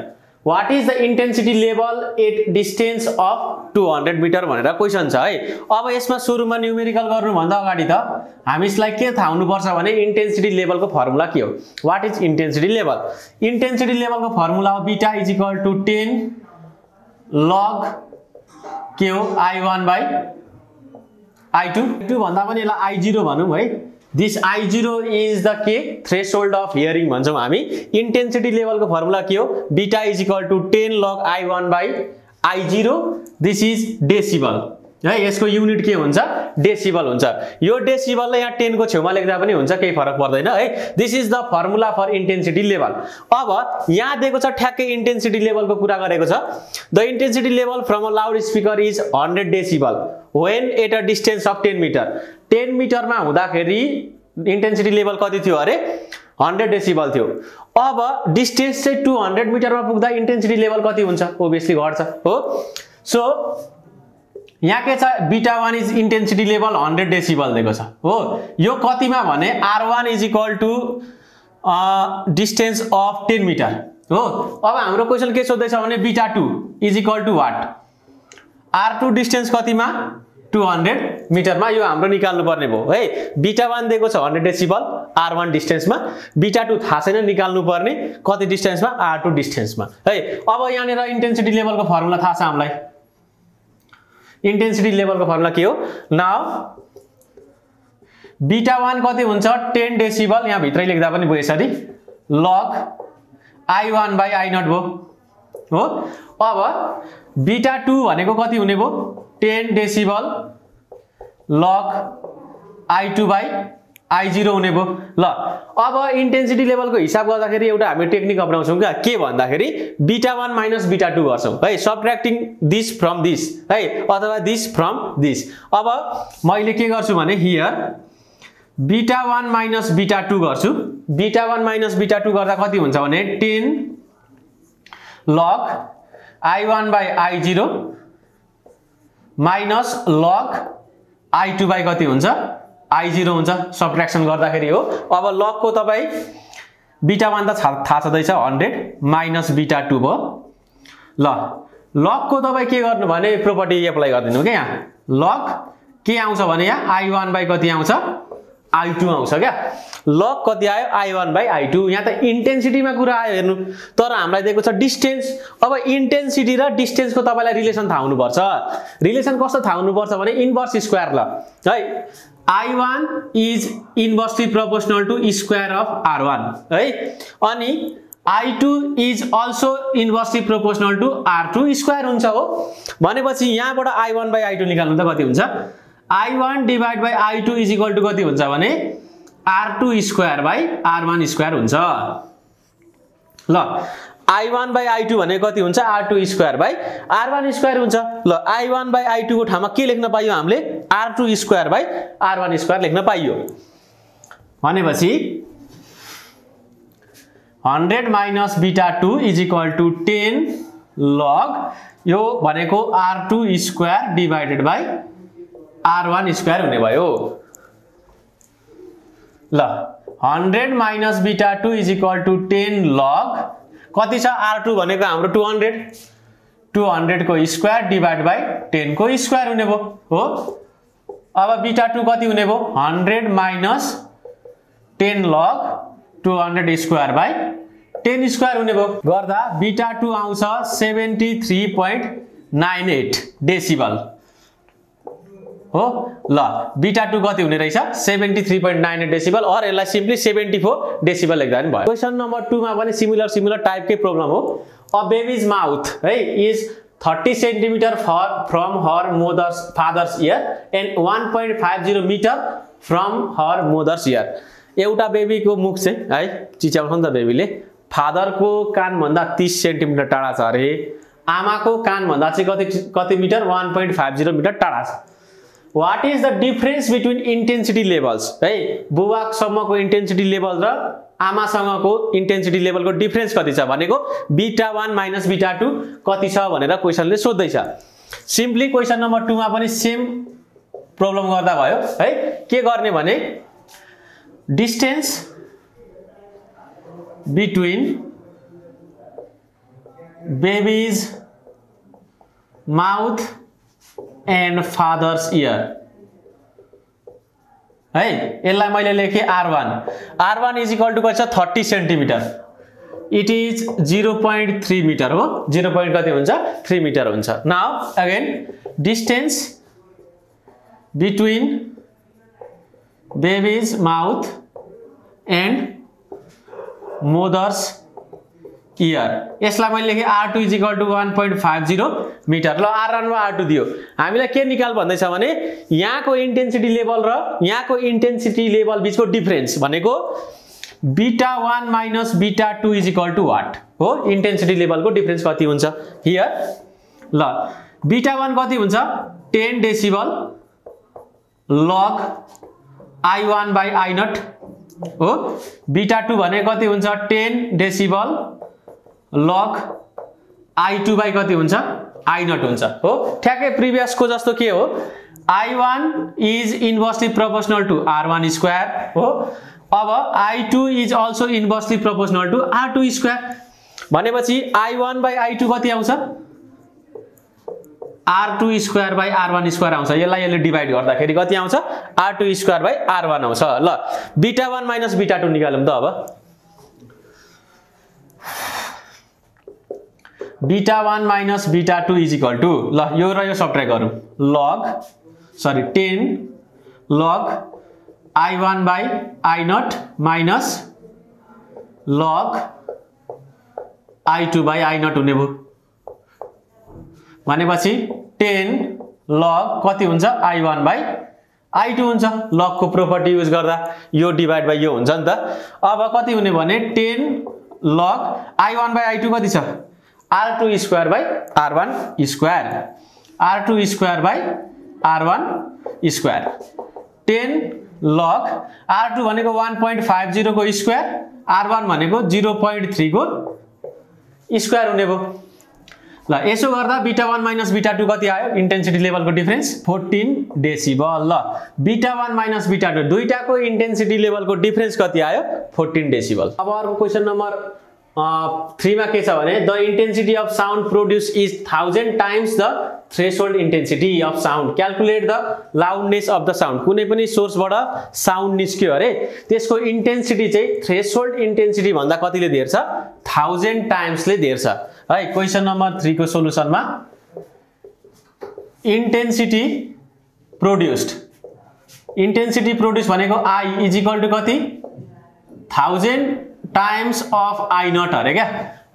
What is the intensity level at distance of 200 metre भनेर क्वेशन छ है। अब यसमा सुरुमा न्यूमेरिकल गर्नु भन्दा अगाडि त हामीलाई के थाहा हुनुपर्छ भने इन्टेन्सिटी लेभलको फर्मुला के हो। What is intensity level? Intensity लेभलको फर्मुला हो beta is equal to 10 log के हो I1 by I2 भन्दा पनि यसलाई I0 भनौं है। दिस I0 इज द के थ्रेशोल्ड अफ हियरिङ भन्छौं हामी। इन्टेन्सिटी लेभलको फर्मुला के हो? Beta is equal to 10 log I1 by I0। This is decibel है। यसको युनिट के हुन्छ? डेसिबल हुन्छ। यो डेसिबललाई यहाँ 10 को छेउमा लेख्दा पनि हुन्छ, केही फरक पर्दैन है। This is the formula for intensity level. अब यहाँ दिएको छ ठ्याक्कै इन्टेन्सिटी लेभलको कुरा गरेको छ। The intensity level from a loud speaker is 100 decibel when at a distance of 10 metre. 10 मिटरमा हुँदाखेरि इन्टेन्सिटी लेभल कति थियो अरे? 100 डेसिबल थियो। अब डिस्टेन्स चाहिँ 200 मिटरमा पुग्दा इन्टेन्सिटी लेभल कति हुन्छ? ओभियसली घट्छ हो। सो यहाँ के छ? Beta 1 is intensity level 100 decibel दिएको छ हो। यो कतिमा भने R1 is equal to distance of 10 metre हो। अब हाम्रो क्वेशन के सोध्दैछ भने beta 2 is equal to what? R2 डिस्टेन्स कतिमा? 200 मिटरमा। यो हाम्रो निकाल्नु पर्ने भयो है। बीटा 1 दिएको छ 100 डेसिबल R1 डिस्टेन्समा, बीटा 2 थाहा छैन निकाल्नु पर्ने कति डिस्टेन्समा? R2 डिस्टेन्समा है। अब यहाँनिर इन्टेन्सिटी लेभलको फर्मुला थाहा छ हामीलाई। इन्टेन्सिटी लेभलको फर्मुला के हो? नाउ बीटा 1 कति हुन्छ? 10 डेसिबल, यहाँ भित्रै लेख्दा पनि भयो यसरी, log I1 by I0 भयो हो। अब बीटा 2 भनेको कति हुने भयो? 10 decibel log I2 by I0 हुने भयो। ल अब इन्टेन्सिटी लेभलको हिसाब गर्दाखेरि एउटा हामी टेक्निक अपनाउँछौं के भन्दाखेरि बीटा 1 माइनस बीटा 2 गर्छौं है। सबट्र्याक्टिङ दिस फ्रम दिस है, अथवा दिस फ्रम दिस। अब मैले के गर्छु भने हियर बीटा 1 माइनस बीटा 2 गर्छु। बीटा 1 माइनस बीटा 2 गर्दा कति हुन्छ भने 10 log I1 by I0 minus log I2 by कति हुन्छ? I0 हुन्छ सबट्र्याक्सन गर्दाखेरि हो। अब log को तपाई बीटा 1 त थाहा छदैछ 100 माइनस बीटा 2 भयो। ल log को तपाई के गर्नु भने प्रोपर्टी एप्लाई गर्दिनु के। यहाँ log के आउँछ भने यहाँ I1 by कति आउँछ? I2 आउँछ क्या। log कति आयो? I1 by I2। यहाँ त इन्टेन्सिटीमा कुरा आयो हेर्नु, तर हामीलाई दिएको छ डिस्टेन्स। अब इन्टेन्सिटी र डिस्टेन्सको तपाईलाई रिलेसन थाहा हुनुपर्छ। रिलेसन कस्तो थाहा हुनुपर्छ भने इन्भर्स स्क्वायर ल है। I1 is inversely proportional to square of R1 है, अनि I2 is also inversely proportional to R2 square हुन्छ हो। भनेपछि यहाँबाट I1 by I2 निकाल्नु त कति हुन्छ? I1 divide by I2 is equal to कति हुन्छ भने R2 square by R1 square हुन्छ। ल I1 by I2 भने कति हुन्छ? R2 square by R1 square हुन्छ। ल I1 by I2 को ठाउँमा के लेख्न पाइयो हामीले? R2 square by R1 square लेख्न पाइयो। भनेपछि 100 minus beta 2 is equal to 10 log यो भनेको R2 square divided by R1 square हुने भयो। ल 100 minus beta 2 is equal to 10 log कति छ? R2 भनेको हाम्रो 200 को स्क्वायर डिवाइड बाइ 10 को स्क्वायर हुने भयो हो। अब बीटा 2 कति हुने भयो? 100 minus 10 log 200 square by 10 square हुने भयो। गर्दा बीटा 2 आउँछ 73.98 डेसिबल हो। ल बीटा 2 कति हुने रहेछ? 73.98 डेसिबल, और यसलाई सिम्पली 74 डेसिबल लेख्दा पनि भयो। क्वेशन नम्बर 2 मा पनि सिमिलर टाइप के प्रब्लम हो। अ बेबीज माउथ है is 30 centimetre from her father's ear and 1.50 metre from her mother's ear. एउटा बेबीको मुख चाहिँ है चिच्याउँछ नि त बेबीले, फादरको कानभन्दा 30 सेन्टिमिटर टाढा छ अरे, आमाको कानभन्दा चाहिँ कति मिटर 1.50 मिटर टाढा छ। What is the difference between intensity levels है, बुबासम्मको इन्टेन्सिटी लेभल र आमासँगको इन्टेन्सिटी लेभलको डिफरेन्स कति छ भनेको बीटा 1 माइनस बीटा 2 कति छ भनेर क्वेसनले सोध्दैछ। सिम्पली क्वेसन नम्बर 2 मा पनि सेम प्रब्लम गर्दा भयो है। के गर्ने भने distance between baby's mouth and father's ear है, यसलाई मैले लेखे R1 इज इक्वल टु कति छ 30 सेन्टिमिटर, इट इज 0.3 मिटर हो, 0. कति हुन्छ 3 मिटर हुन्छ। Now again distance between baby's mouth and mother's ear, यसलाई मैले लेखेँ R2 is equal to 1.50 metre. ल R1 र R2 दियो, हामीलाई के निकाल भन्दैछ भने यहाँको इन्टेन्सिटी लेभल र यहाँको इन्टेन्सिटी लेभल बिचको डिफरेन्स भनेको beta 1 minus beta 2 is equal to what हो, इन्टेन्सिटी लेभलको डिफरेन्स कति हुन्छ हियर। ल बीटा 1 कति हुन्छ 10 decibel log I1 by I0 हो, बीटा 2 भने कति हुन्छ 10 डेसिबल लग I2 बाई कति हुन्छ I0 हुन्छ हो। ठ्याक्कै प्रिभियसको जस्तो के हो, I1 is inversely proportional to R1 square हो, अब I2 is also inversely proportional to R2 square भनेपछि I1 बाई I2 कति आउँछ R2 square by R1 square आउँछ। यसले डिभाइड गर्दाखेरि कति आउँछ R2 स्क्वायर बाई R1 आउँछ। ल बीटा 1 माइनस बीटा 2 निकालौँ त। अब beta 1 minus beta 2 is equal to, ल यो र यो सब्ट्र्याक्ट गरौँ, log 10 log I1 by I0 minus log I2 by I0 हुने भयो भनेपछि 10 लग कति हुन्छ I1 बाई I2 हुन्छ। लगको प्रोपर्टी युज गर्दा यो डिभाइड बाई यो हुन्छ नि त। अब कति हुने भने 10 लग I1 बाई I2 कति छ R2 square by R1 square, R2 square by R1 square, 10 log R2 भनेको 1.50 को स्क्वायर, R1 भनेको 0.3 को स्क्वायर हुने भयो। ल यसो गर्दा बीटा 1 माइनस बीटा 2 कति आयो इन्टेन्सिटी लेभलको डिफरेन्स 14 डेसिबल। ल बीटा 1 माइनस बीटा 2 दुईटाको इन्टेन्सिटी लेभलको डिफरेन्स कति आयो 14 डेसिबल। अब अर्को क्वेसन नम्बर 3 मा के छ भने the intensity of sound produce is 1000 times the threshold intensity of sound, calculate the loudness of the sound. कुनै पनि सोर्सबाट साउन्ड निस्क्यो अरे त्यसको इन्टेन्सिटी चाहिँ थ्रेशोल्ड इन्टेन्सिटी भन्दा कतिले धेर छ 1000 टाइम्सले धेर छ है। क्वेसन नम्बर 3 को सोलुसनमा इन्टेन्सिटी प्रोड्युस भनेको I इज इक्वल टु कति 1000 टाइम्स अफ I0 अरे क्या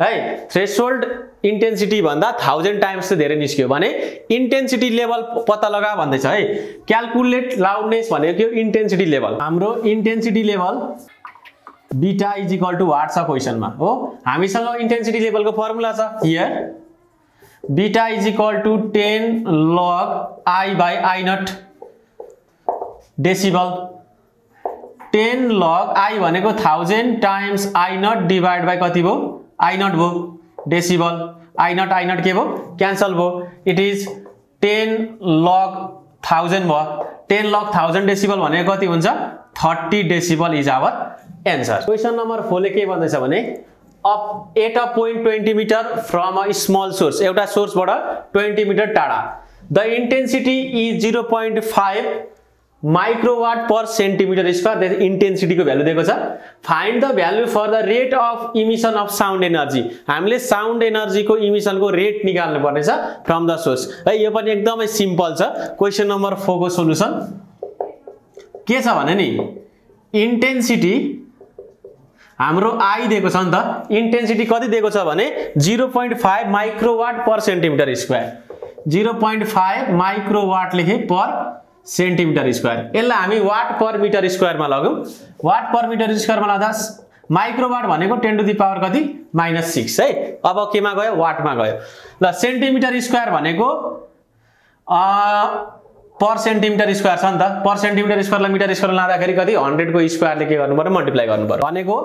है। थ्रेशोल्ड इन्टेन्सिटी भन्दा 1000 टाइम्स चाहिँ धेरै निस्क्यो भने इन्टेन्सिटी लेभल पत्ता लगा भन्दैछ है। क्याल्कुलेट लाउडनेस भनेको के इन्टेन्सिटी लेभल, हाम्रो intensity level beta is equal to what छ क्वेसनमा हो। हामीसँग इन्टेन्सिटी लेभलको फर्मुला छ here, beta is equal to 10 log I by I0 decibel, 10 log I भनेको 1000 टाइम्स I0 डिवाइड बाई कति भयो I0 भयो डेसिबल, I0 के भयो क्यान्सल भयो, इट इज 10 लग 1000 भयो, 10 लग 1000 डेसिबल भनेको कति हुन्छ 30 decibel is our answer. Question number 4 ले के भन्दैछ भने at a point 20 metre from a small source, एउटा सोर्सबाट 20 मिटर टाढा, the intensity is 0.5 microwatt per centimetre square, intensity को भ्यालु दिएको छ। Find the value for the rate of emission of sound energy, हामीले साउन्ड एनर्जी को emission को rate निकाल्नु पर्नेछ फ्रम द सोर्स है। यो पनि एकदमै सिम्पल छ। क्वेसन नम्बर 4 को सोलुसन के छ भने नि इन्टेन्सिटी हाम्रो I दिएको छ नि त, इन्टेन्सिटी कति दिएको छ भने 0.5 microwatt per centimetre square, 0.5 microwatt लेखे पर सेन्टिमिटर स्क्वायर। यसलाई हामी वाट पर मिटर स्क्वायरमा लगौँ। वाट पर मिटर स्क्वायरमा लाँदा माइक्रोवाट भनेको 10 टु द पावर कति -6 है। अब केमा गयो वाटमा गयो। ल सेन्टिमिटर स्क्वायर भनेको पर सेन्टिमिटर स्क्वायर छ नि त। पर सेन्टिमिटर स्क्वायरलाई मिटर स्क्वायर लाँदाखेरि कति 100 को स्क्वायरले के गर्नु पर्यो मल्टिप्लाई गर्नु पर्यो भनेको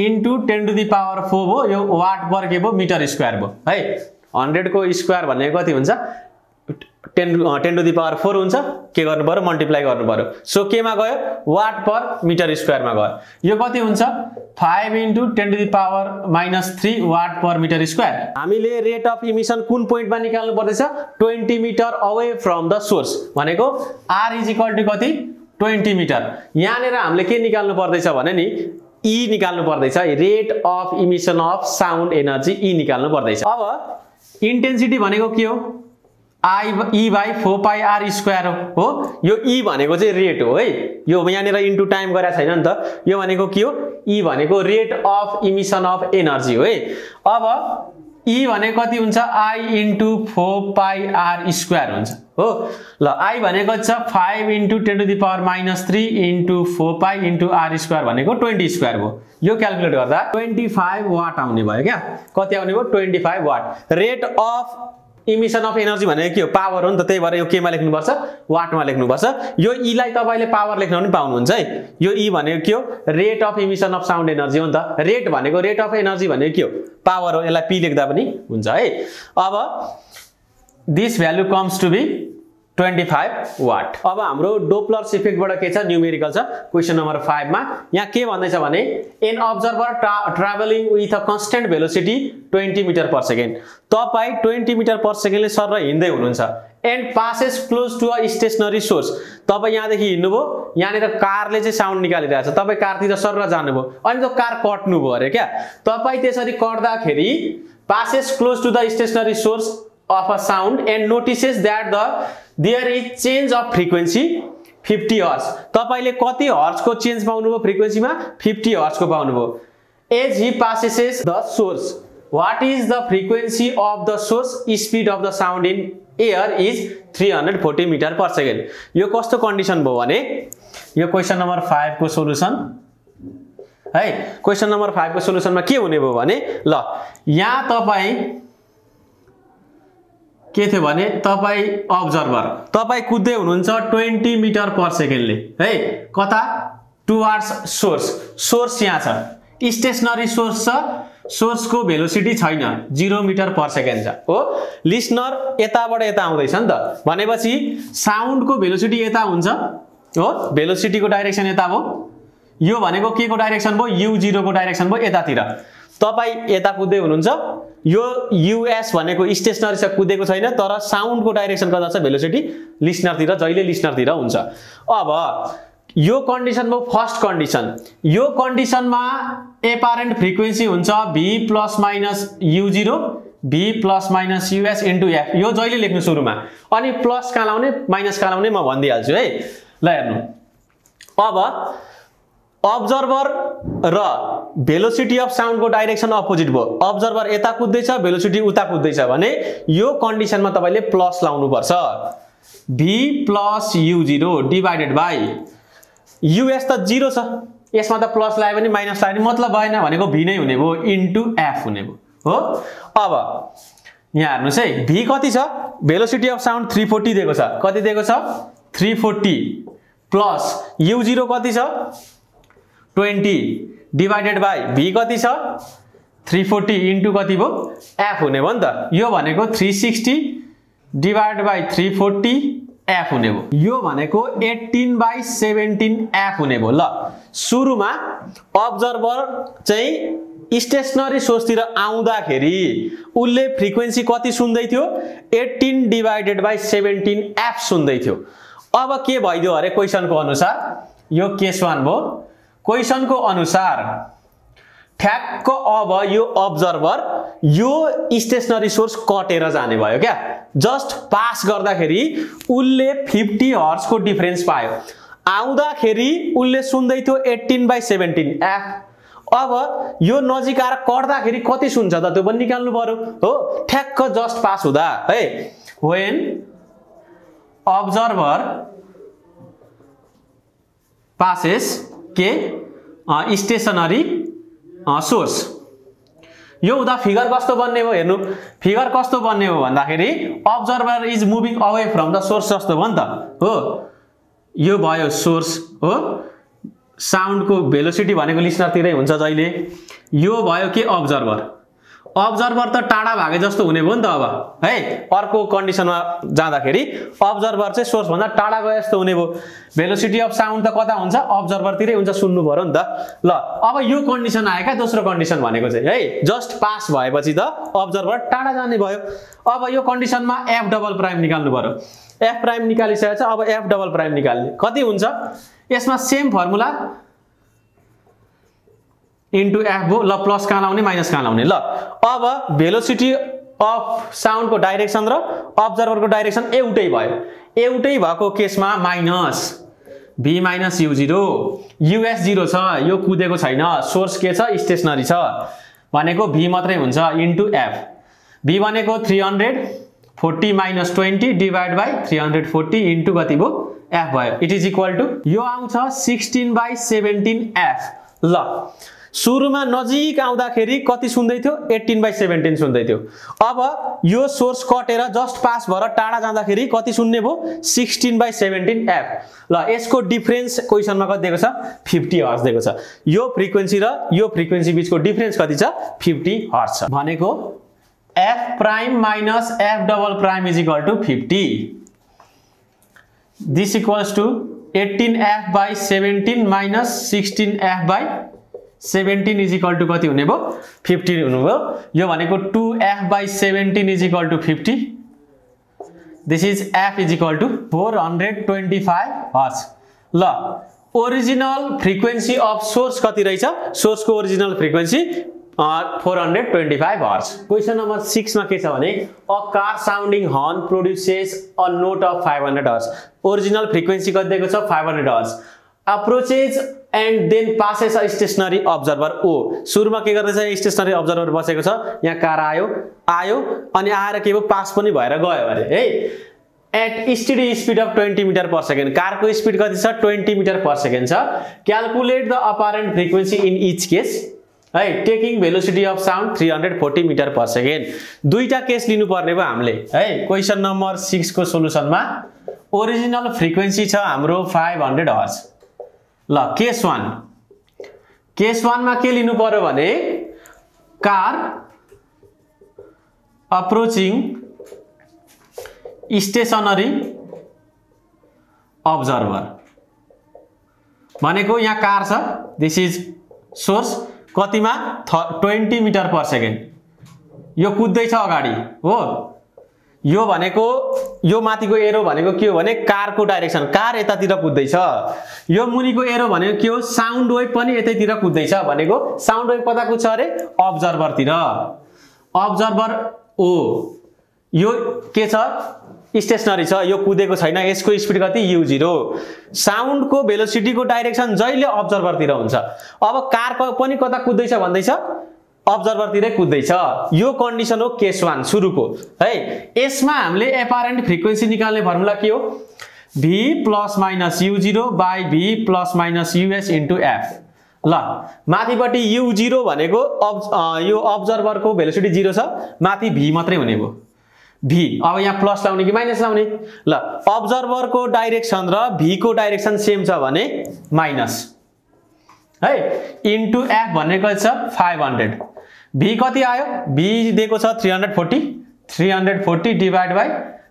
इन्टु 10 टु द पावर 4 हो। यो वाट पर के भयो मिटर स्क्वायर भयो है। 100 को स्क्वायर भनेको कति हुन्छ 10 टु द पावर 4 हुन्छ। के गर्नु पर्यो मल्टिप्लाई गर्नु पर्यो। सो केमा गयो वाट पर मिटर स्क्वायरमा गयो। यो कति हुन्छ 5 into 10 to the power -3 watt per metre square. हामीले रेट अफ इमिसन कुन पोइन्टमा निकाल्नु पर्दैछ 20 metre away from the source भनेको r इज इक्वल टु कति 20 मिटर। यहाँनिर हामीले के निकाल्नु पर्दैछ भने नि E निकाल्नु पर्दैछ। Rate of emission of sound energy E निकाल्नु पर्दैछ। अब इन्टेन्सिटी भनेको के हो E by 4 pi r square हो। यो E भनेको चाहिँ रेट हो है। यो यहाँनिर इन्टु टाइम गरेको छैन नि त। यो भनेको के हो E भनेको rate of emission of energy हो है। अब E भनेको कति हुन्छ I into 4 pi r square हुन्छ हो। ल I भनेको छ 5 into 10 to the power -3 into 4 pi into r square भनेको 20 स्क्वायर हो। यो क्याल्कुलेट गर्दा 25 वाट आउने भयो क्या। कति आउने भयो 25 watt. Rate of emission of energy भनेको के हो पावर हो नि त। त्यही भएर यो केमा लेख्नुपर्छ वाटमा लेख्नुपर्छ। यो E लाई तपाईले पावर लेख्न पनि पाउनुहुन्छ है। यो E भनेको के हो rate of emission of sound energy हो नि त। रेट भनेको रेट अफ एनर्जी भनेको के हो पावर हो। यसलाई P लेख्दा पनि हुन्छ है। अब this value comes to be 25 watt. अब हाम्रो डोप्लर्स इफेक्टबाट के छ न्यूमेरिकल छ क्वेशन नम्बर 5 मा। यहाँ के भन्दैछ भने an observer travelling with a constant velocity 20 metre per second. तपाई 20 मिटर पर सेकेन्डले सर हिँड्दै हुनुहुन्छ and passes close to a stationary source. तपाई यहाँदेखि हिँड्नुभयो यहाँनिर कारले चाहिँ साउन्ड निकालिरहेछ। तपाई कारतिर सर जानुभयो अनि त्यो कार कट्नुभयो अरे क्या। तपाई त्यसरी कट्दाखेरि passes close to the stationary source of a sound and notices that there is change of frequency 50 hertz। तपाईले कति हर्ट्ज को चेन्ज पाउनुभयो फ्रिक्वेन्सीमा 50 हर्ट्ज को पाउनुभयो। as he passes the source what is the frequency of the source speed of the sound in air is 340 meter per second। यो कस्तो condition भयो भने यो क्वेशन नम्बर 5 को सोलुसन है। क्वेशन नम्बर 5 को सोलुसनमा के हुने भयो भने ल यहाँ तपाई के थियो भने तपाई अब्जर्भर तपाई कुद्दै हुनुहुन्छ 20 मिटर पर सेकेन्डले है। कता टुवर्ड्स सोर्स। सोर्स यहाँ छ स्टेशनरी सोर्स छ। सोर्स को भेलोसिटी छैन 0 मिटर पर सेकेन्ड छ हो। लिसनर यताबाट यता आउँदैछ नि त भनेपछि साउन्ड को भेलोसिटी यता हुन्छ हो। भेलोसिटी को डाइरेक्सन यता हो। यो भनेको के को डाइरेक्सन भयो u0 को डाइरेक्सन भयो यतातिर। तपाई यता कुद्दै हुनुहुन्छ यो US भनेको स्टेशनरी छ कुदेको छैन तर साउन्ड को डाइरेक्सन कता छ भेलोसिटी लिसनरतिर जहिले लिसनरतिर हुन्छ। अब यो कन्डिसन भयो फर्स्ट कन्डिसन। यो कन्डिसनमा एपारेन्ट फ्रिक्वेन्सी हुन्छ v plus minus u0 v plus minus us into f। यो जहिले लेख्नु सुरुमा अनि प्लस कहाँ लाउने माइनस कहाँ लाउने म भनिदिइहाल्छु है। ल हेर्नु अब अब्जर्भर र भेलोसिटी अफ साउन्ड को डाइरेक्सन अपोजिट भयो। अब्जर्भर यता कुद्दैछ भेलोसिटी उता कुद्दैछ भने यो कन्डिसनमा तपाईले प्लस लाउनु पर्छ। v plus u0 divided by us त 0 छ यसमा त प्लस लाए पनि माइनस लाए पनि मतलब भएन भनेको v नै हुने भयो इन्टु f हुने भयो हो। अब यहाँ हेर्नुस् है v कति छ भेलोसिटी अफ साउन्ड 340 दिएको छ। कति दिएको छ 340 प्लस u0 कति छ 20 डिवाइडेड बाइ v कति छ 340 इन्टु कति भयो f हुने भयो नि त। यो भनेको 360 डिवाइडेड बाइ 340 f हुने भयो। यो भनेको 18/17 f हुने भयो। ल सुरुमा अब्जर्भर चाहिँ स्टेशनरी सोर्सतिर आउँदाखेरि उले फ्रिक्वेन्सी कति सुन्दै थियो 18 डिवाइडेड बाइ 17 f सुन्दै थियो। अब के भइदियो अरे क्वेशनको अनुसार यो केस 1 भयो। क्वेशन को अनुसार ठ्याक्क अब यो अब्जर्भर यो स्टेशनरी सोर्स कटेर जाने भयो क्या। जस्ट पास गर्दाखेरि उले 50 हर्ट्ज को डिफरेन्स पायो। आउँदाखेरि उले सुन्दै थियो 18/17 f। अब यो नजिक आएर कट्दाखेरि कति सुन्छ त त्यो पनि निकाल्नु पर्यो हो। ठ्याक्क जस्ट पास हुँदा है व्हेन अब्जर्भर passes के stationary source. यो हुँदा फिगर कस्तो बन्ने भयो हेर्नु, फिगर कस्तो बन्ने हो भन्दाखेरि observer is moving away from the source जस्तो भयो नि त हो। यो भयो सोर्स हो, साउन्ड को भेलोसिटी भनेको लिसनरतिरै हुन्छ जहिले। यो भयो के अब्जर्भर, अब्जर्भर त टाढा भागे जस्तो हुने भयो नि त अब है। अर्को कन्डिसनमा जाँदाखेरि अब्जर्भर चाहिँ सोर्स भन्दा टाढा गए जस्तो हुने भयो। भेलोसिटी अफ साउन्ड त कता हुन्छ, अब्जर्भरतिरै हुन्छ, सुन्नु पर्यो नि त। ल अब यो कन्डिसन आयो क्या, दोस्रो कन्डिसन भनेको चाहिँ है जस्ट पास भएपछि त अब्जर्भर टाढा जाने भयो। अब यो कन्डिसनमा एफ डबल प्राइम निकाल्नु पर्यो। एफ प्राइम निकालिसकेको छ, अब एफ डबल प्राइम निकाल्ने कति हुन्छ, यसमा सेम फर्मुला इन्टु एफ भयो। ल प्लस कहाँ लाउने माइनस कहाँ लाउने। ल अब भेलोसिटी अफ साउन्ड को डाइरेक्सन र अब्जर्भर को डाइरेक्सन एउटै भयो। एउटै भएको केसमा minus v minus u0, us 0 छ, यो कुदेको छैन, सोर्स के छ स्टेशनरी छ भनेको v मात्रै हुन्छ इन्टु एफ। v भनेको 340 माइनस 20 डिभाइड बाई 340 इन्टु कति भयो एफ भयो। इट इज इक्वल टु यो आउँछ 16/17 एफ। ल सुरुमा नजिक आउँदाखेरि कति सुन्दै थियो, 18/17 सुन्दै थियो। अब यो सोर्स कटेर जस्ट पास भएर टाढा जाँदाखेरि कति सुन्ने भयो, 16/17 एफ। ल यसको डिफरेन्स क्वेशनमा कति दिएको छ, 50 हर्ट्ज दिएको छ। यो फ्रिक्वेन्सी र यो फ्रिक्वेन्सी बीचको डिफरेन्स कति छ, 50 हर्ट्ज छ भनेको F prime minus F double prime is equal to 50। This equals to 18f/17 minus 16f/17 is equal to कति हुने भयो, 50 हुनुभयो। यो भनेको 2f/17 is equal to 50। This is f is equal to 425 hertz. ल ओरिजिनल फ्रिक्वेन्सी अफ सोर्स कति रहेछ, source को original frequency 425 hertz. Question number 6 मा के छ भने a car sounding horn produces a note of 500 hertz. Original frequency कति दिएको छ, 500 hertz. Approaches and then passes a stationary observer O. सुरुमा के गर्दैछ, स्टेशनरी अब्जर्भर बसेको छ, यहाँ कार आयो अनि आएर के भयो, पास पनि भएर गयो अरे है। At steady speed of 20 metre per second, car को स्पीड कति छ, 20 मिटर पर सेकेन्ड छ। Calculate the apparent frequency in each case है, taking velocity of sound 340 metre per second. दुईटा केस लिनु पर्ने भयो हामीले है। क्वेशन नम्बर 6 को सोलुसनमा ओरिजिनल फ्रिक्वेन्सी छ हाम्रो 500 हर्ट्ज। ल केस 1 मा के लिनु पर्यो भने कार अप्रोचिङ स्टेशनरी अब्जर्भर भनेको यहाँ कार छ, दिस इज सोर्स कतिमा 20 मिटर पर सेकेन्ड। यो कुद्दैछ अगाडि हो। यो भनेको यो माथिको एरो भनेको के हो भने कार को डाइरेक्सन, कार यतातिर कुद्दैछ। यो मुनिको एरो भनेको के हो, साउन्ड वेभ पनि यतैतिर कुद्दैछ भनेको साउन्ड वेभ कता कुद्छ अरे, अब्जर्भरतिर। अब्जर्भर ओ यो के छ, स्टेशनरी छ, यो कुदेको छैन, यसको स्पिड कति u0। साउन्ड को भेलोसिटी को डाइरेक्सन जहिले अब्जर्भरतिर हुन्छ। अब कार पनि कता कुद्दैछ भन्दैछ, अब्जर्भरतिरै कुद्दैछ। यो कन्डिसन हो केस 1 सुरुको है। यसमा हामीले एपारेन्ट फ्रिक्वेन्सी निकाल्ने फर्मुला के हो, v plus minus u0 by v plus minus us into f। ल माथिपट्टि u0 भनेको यो अब्जर्भर को भेलोसिटी 0 छ, माथि v मात्रै हुने भयो v। अब यहाँ प्लस लाउने कि माइनस लाउने। ल अब्जर्भर को डाइरेक्सन र v को डाइरेक्सन सेम छ भने माइनस है इन्टु f भनेको छ 500। v कति आयो, v दिएको छ 340 डिभाइड बाई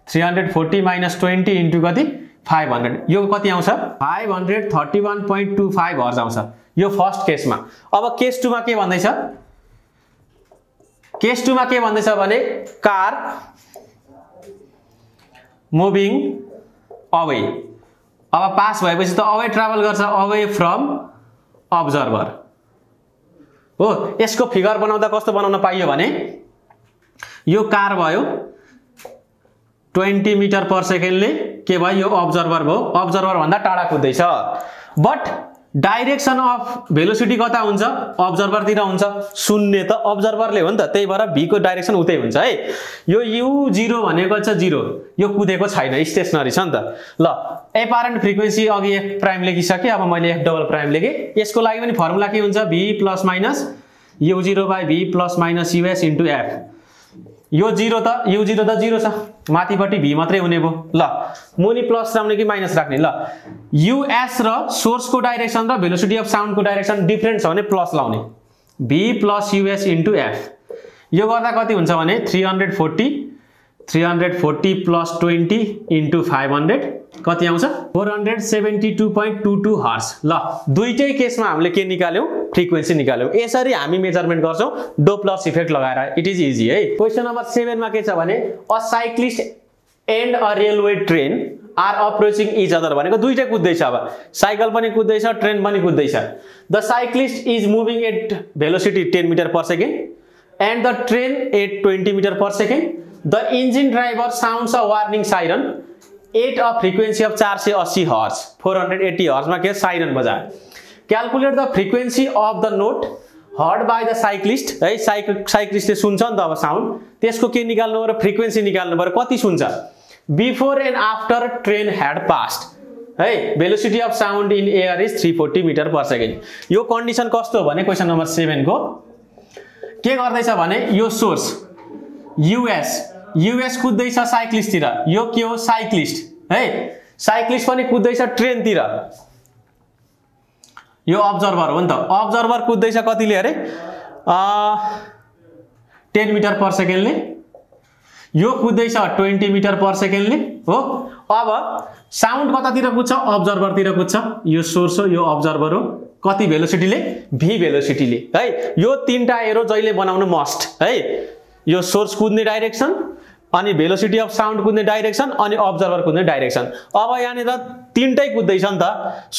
340 माइनस 20 इन्टु कति 500। यो कति आउँछ, 531.25 हर्ट्ज आउँछ यो फर्स्ट केसमा। अब केस 2 मा के भन्दैछ, केस 2 मा के भन्दैछ भने कार मुभिङ अवे। अब पास भएपछि त अवे ट्राभल गर्छ, अवे फ्रम अब्जर्भर हो। यसको फिगर बनाउँदा कस्तो बनाउन पाइयो भने यो कार भयो 20 मिटर पर सेकेन्डले के भयो, यो अब्जर्भर भयो, अब्जर्भर भन्दा टाढा कुद्दैछ। बट डाइरेक्सन अफ भेलोसिटी कता हुन्छ अब्जर्भरतिर हुन्छ 0 त अब्जर्भरले हो नि त त्यही भएर v को डाइरेक्सन उतै हुन्छ है यो u0 भनेको छ 0 यो कुदेको छैन स्टेशनरी छ नि त ल एपारेन्ट फ्रिक्वेन्सी अघि f प्राइम लेखिसके अब मैले f डबल प्राइम लेखे यसको लागि पनि फर्मुला के हुन्छ v plus minus u0 by v plus minus us into f यो 0 त u0 त 0 छ माथिपट्टि v मात्रै हुने भो ल मुनि प्लस राख्ने कि माइनस राख्ने ल us र सोर्स को डाइरेक्सन र भेलोसिटी अफ साउन्ड को डाइरेक्सन डिफरेन्ट छ भने प्लस लाउने v plus us into f यो गर्दा कति हुन्छ भने 340 प्लस 20 इन्टु 500 कति आउँछ 472.22 हर्ट्ज ल दुईटै केसमा हामीले के निकाल्यौ फ्रिक्वेन्सी निकाल्यौ यसरी हामी मेजरमेन्ट गर्छौं डोप्लर इफेक्ट लगाएर इट इज इजी है क्वेशन नम्बर 7 मा के छ भने a cyclist and a railway train are approaching each other भनेको दुईटै कुद्दैछ अब साइकल पनि कुद्दैछ ट्रेन पनि कुद्दैछ the cyclist is moving at velocity 10 metre per second and the train at 20 metre per second the engine driver sounds a warning siren at a frequency of 480 hertz 480 hertz में के siren बजाए calculate the frequency of the note heard by the cyclist है साइक्लिस्टले सुन्छ नि त अब sound त्यसको के निकाल्नु पर्यो फ्रिक्वेन्सी निकाल्नु पर्यो कति सुन्छ before and after train had passed है velocity of sound in air is 340 metre per second यो कन्डिसन कस्तो हो भने क्वेशन नम्बर 7 को के गर्दैछ भने यो सोर्स यूएस कुद्दैछ साइक्लिस्टतिर यो के हो साइक्लिस्ट है साइक्लिस्ट पनि कुद्दैछ ट्रेनतिर यो अब्जर्भर हो नि त अब्जर्भर कुद्दैछ कतिले अरे 10 मिटर पर सेकेन्डले यो कुद्दैछ 20 मिटर पर सेकेन्डले हो अब साउन्ड कतातिर कुद्छ अब्जर्भरतिर कुद्छ यो सोर्स हो यो अब्जर्भर हो कति भेलोसिटीले v भेलोसिटीले है यो तीनटा एरो जहिले बनाउनु मस्ट है यो सोर्स कुद्ने डाइरेक्सन अनि भेलोसिटी अफ साउन्ड कुद्ने डाइरेक्सन अनि अब्जर्भर कुद्ने डाइरेक्सन अब यहाँनिर तीनटै कुद्दैछ नि त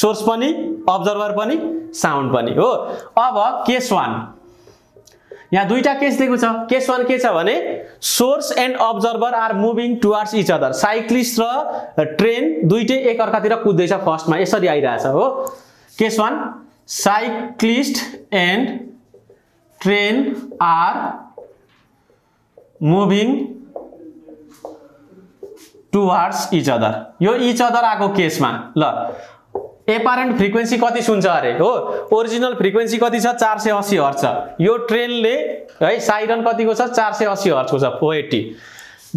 सोर्स पनि अब्जर्भर पनि साउन्ड पनि हो अब केस 1 यहाँ दुईटा केस दिएको छ केस 1 के छ भने source and observer are moving towards each other cyclist र ट्रेन दुईटै एक अर्कातिर कुद्दैछ फर्स्टमा यसरी आइराछ हो case 1 cyclist and train are moving towards each other यो इच अदर आको केसमा ल एपारेन्ट फ्रिक्वेन्सी कति सुन्छ अरे हो ओरिजिनल फ्रिक्वेन्सी कति छ 480 हर्ट्ज छ यो ट्रेनले है साइरन कतिको छ 480 हर्ट्जको छ 480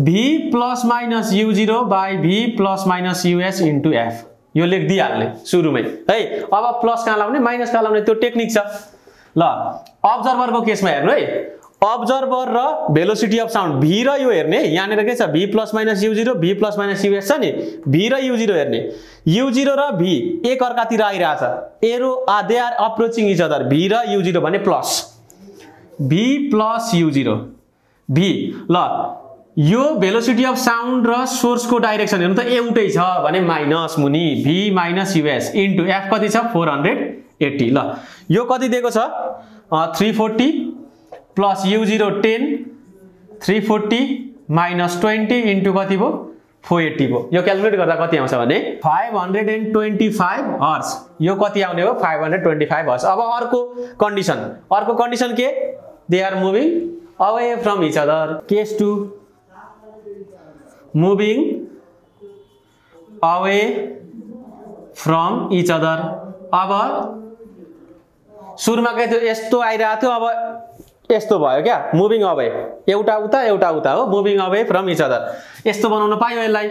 v plus minus u0 by v plus minus us into f यो लेख दिइहाल्ने सुरुमै है अब प्लस कहाँ लाउने माइनस कहाँ लाउने त्यो टेक्निक छ ल अब्जर्भरको केसमा हेर्नु है अब्जर्भर र भेलोसिटी अफ साउन्ड v र यो हेर्ने यहाँनिर के छ v plus minus u0 v plus minus us छ नि v र u0 हेर्ने u0 र v एक अर्कातिर आइराछ arrow they are approaching each other v र u0 भने plus v plus u0 v ल यो भेलोसिटी अफ साउन्ड र सोर्स को डाइरेक्सन हेर्नु त एउटै छ भने माइनस मुनि v minus us into f कति छ 480 ल यो कति दिएको छ 340 प्लस u0 10 340 माइनस 20 इन्टु कति भो 480 भो यो क्याल्कुलेट गर्दा कति आउँछ भने 525 हर्ट्ज यो कति आउने हो 525 हर्ट्ज अब अर्को कन्डिसन के they are moving away from each other case 2 moving away from each other अब सुरुमा के थियो यस्तो आइरहेको थियो अब यस्तो भयो क्या मुभिङ अवे एउटा उता हो moving away from each other यस्तो बनाउन पायो यसलाई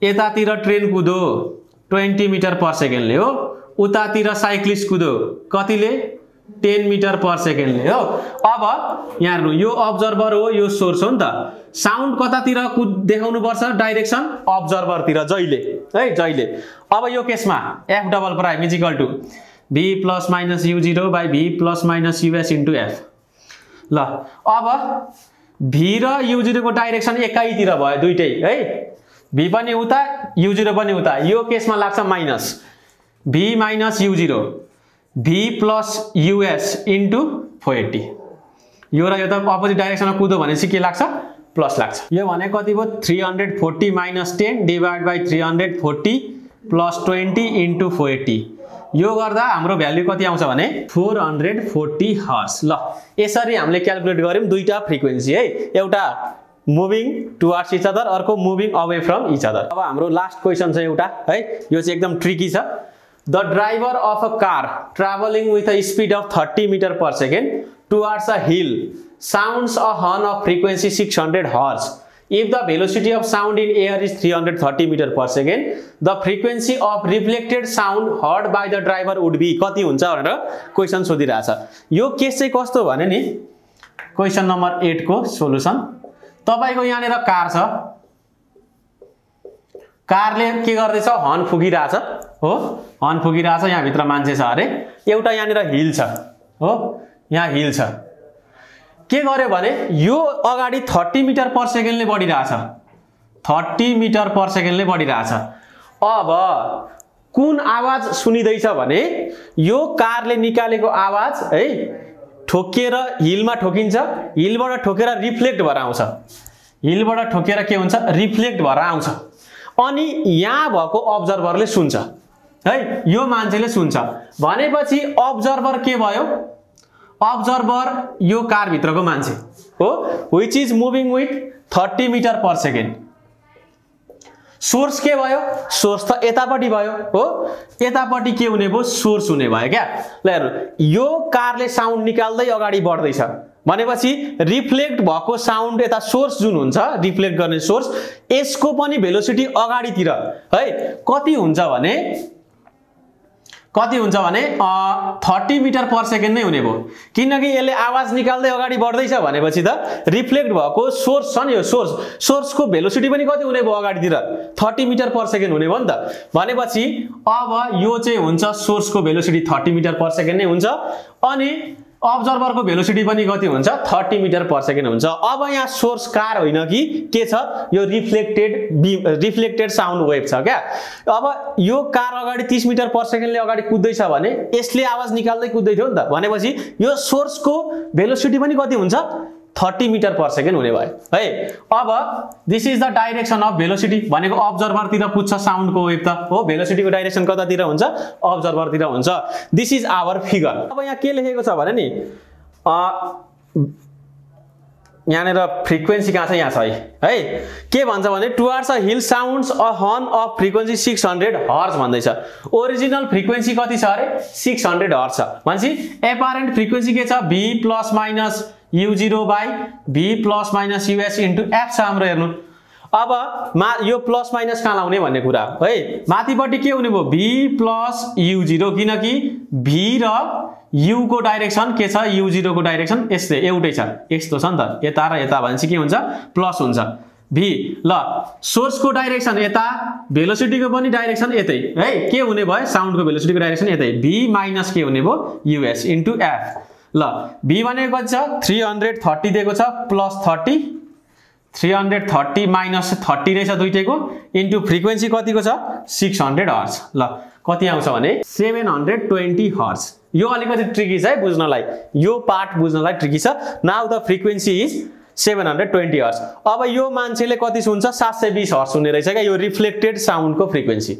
यतातिर ट्रेन कुदो 20 मिटर पर सेकेन्डले हो उतातिर साइक्लिस्ट कुदो कतिले 10 मिटर पर सेकेन्डले हो अब यहाँ हेर्नु यो अब्जर्भर हो यो सोर्स हो नि त साउन्ड कतातिर देखाउनु पर्छ डाइरेक्सन अब्जर्भरतिर जहिले अब यो केसमा f double prime is equal to v plus minus u0 by v plus minus us into f ल अब v र u0 को डाइरेक्सन एकाइतिर भयो दुईटै है v पनि उता u0 पनि उता यो केसमा लाग्छ minus v minus u0 v plus us into 480 यो र यो त अपोजिट डाइरेक्सनमा कुदो भनेपछि के लाग्छ प्लस लाग्छ यो भने कति भयो 340 minus 10 divide by 340 plus 20 into 480 यो गर्दा हाम्रो भ्यालु कति आउँछ भने 440 हर्ट्ज। ल यसरी हामीले क्याल्कुलेट गर्यौं दुईटा फ्रिक्वेन्सी है, एउटा मुभिङ टुवर्ड्स इच अदर, अर्को moving away from each other. अब हाम्रो लास्ट क्वेशन छ एउटा है, यो चाहिँ एकदम ट्रिकी छ। The driver of a car travelling with a speed of 30 metre per second towards a hill sounds a horn of frequency 600 hertz. If the velocity of sound in air is 330 meter per second, the frequency of reflected sound heard by the driver would be कति हुन्छ भनेर question सोधिरहेछ। यो case चाहिँ कस्तो भने नि, question number 8 को solution. तपाईको यहाँनिर कार छ, कारले के गर्दैछ, हर्न फुकिरहेछ हो, हर्न फुकिरहेछ, यहाँ भित्र मान्छे छ अरे, एउटा यहाँनिर हिल छ हो, यहाँ हिल छ। के गर्यो भने यो अगाडि 30 मिटर पर सेकेन्डले बढिरहेछ, 30 मिटर पर सेकेन्डले बढिरहेछ। अब कुन आवाज सुनिदैछ भने यो कारले निकालेको आवाज है, ठोकेर हिलमा ठोकिन्छ, हिलबाट ठोकेर रिफ्लेक्ट भएर आउँछ, हिलबाट ठोकेर के हुन्छ, रिफ्लेक्ट भएर आउँछ। अनि यहाँ भएको अब्जर्भरले सुन्छ है, यो मान्छेले सुन्छ भनेपछि अब्जर्भर के भयो, अब्जर्भर यो कार भित्रको मान्छे हो, which is moving with 30 metre per second. Source के भयो, सोर्स त यतापट्टि भयो हो, यतापट्टि के हुने भयो, सोर्स हुने भयो क्या। ल हेर्नु, यो कारले साउन्ड निकाल्दै अगाडि बढ्दैछ भनेपछि रिफ्लेक्ट भएको साउन्ड यता सोर्स जुन हुन्छ, रिफ्लेक्ट गर्ने सोर्स, यसको पनि भेलोसिटी अगाडितिर है कति हुन्छ भने 30 मिटर पर सेकेन्ड नै हुने भयो, किनकि यसले आवाज निकाल्दै अगाडि बढ्दैछ भनेपछि त रिफ्लेक्ट भएको सोर्स छ नि, यो सोर्सको भेलोसिटी पनि कति हुने भयो, अगाडितिर 30 मिटर पर सेकेन्ड हुने भयो नि त। भनेपछि अब यो चाहिँ हुन्छ सोर्सको भेलोसिटी 30 मिटर पर सेकेन्ड नै हुन्छ, अनि अब्जर्भरको भेलोसिटी पनि कति हुन्छ, 30 मिटर पर सेकेन्ड हुन्छ। अब यहाँ सोर्स कार होइन कि के छ, यो रिफ्लेक्टेड साउन्ड वेभ छ क्या। अब यो कार अगाडि 30 मिटर पर सेकेन्डले अगाडि कुद्दैछ भने यसले आवाज निकाल्दै कुद्दै थियो नि त, भनेपछि यो सोर्सको भेलोसिटी पनि कति हुन्छ, 30 मिटर पर सेकेन्ड हुने भयो है। अब this is the direction of velocity भनेको अब्जर्भरतिर पुग्छ साउन्डको वेभ त हो, भेलोसिटीको डाइरेक्सन कतातिर हुन्छ, अब्जर्भरतिर हुन्छ। This is our figure. अब यहाँ के लेखेको छ भने नि, यहाँनिर फ्रिक्वेन्सी कहाँ छ, यहाँ छ है, के भन्छ भने towards a hill sounds a horn of frequency 600 hertz भन्दैछ। ओरिजिनल फ्रिक्वेन्सी कति छ अरे, 600 हर्ट्ज छ भनेपछि एपारेन्ट फ्रिक्वेन्सी के छ, v plus minus u0 by v plus minus us into f छ हाम्रो। हेर्नु अब यो प्लस माइनस कहाँ लाउने भन्ने कुरा है, माथिपट्टि के हुने भयो, v प्लस u0, किनकि v र u को डाइरेक्सन के छ, u0 को डाइरेक्सन यस्तै एउटै छ, यस्तो छ नि त, यता र यता भनेपछि के हुन्छ, प्लस हुन्छ v। ल सोर्सको डाइरेक्सन यता, भेलोसिटीको पनि डाइरेक्सन यतै है, के हुने भयो, साउन्डको भेलोसिटीको डाइरेक्सन यतै, v माइनस के हुने भयो, us इन्टु f। ल v भनेको कति छ, 330 दिएको छ, प्लस 30, 330 माइनस 30 रहेछ दुईटैको, इन्टु फ्रिक्वेन्सी कतिको छ, 600 हर्ट्ज। ल कति आउँछ भने 720 हर्ट्ज। यो अलिकति ट्रिकी छ है बुझ्नलाई, यो पार्ट बुझ्नलाई ट्रिकी छ। Now the frequency is 720 hertz. अब यो मान्छेले कति सुन्छ, 720 हर्ट्ज सुन्ने रहेछ क्या, यो रिफ्लेक्टेड साउन्डको फ्रिक्वेन्सी।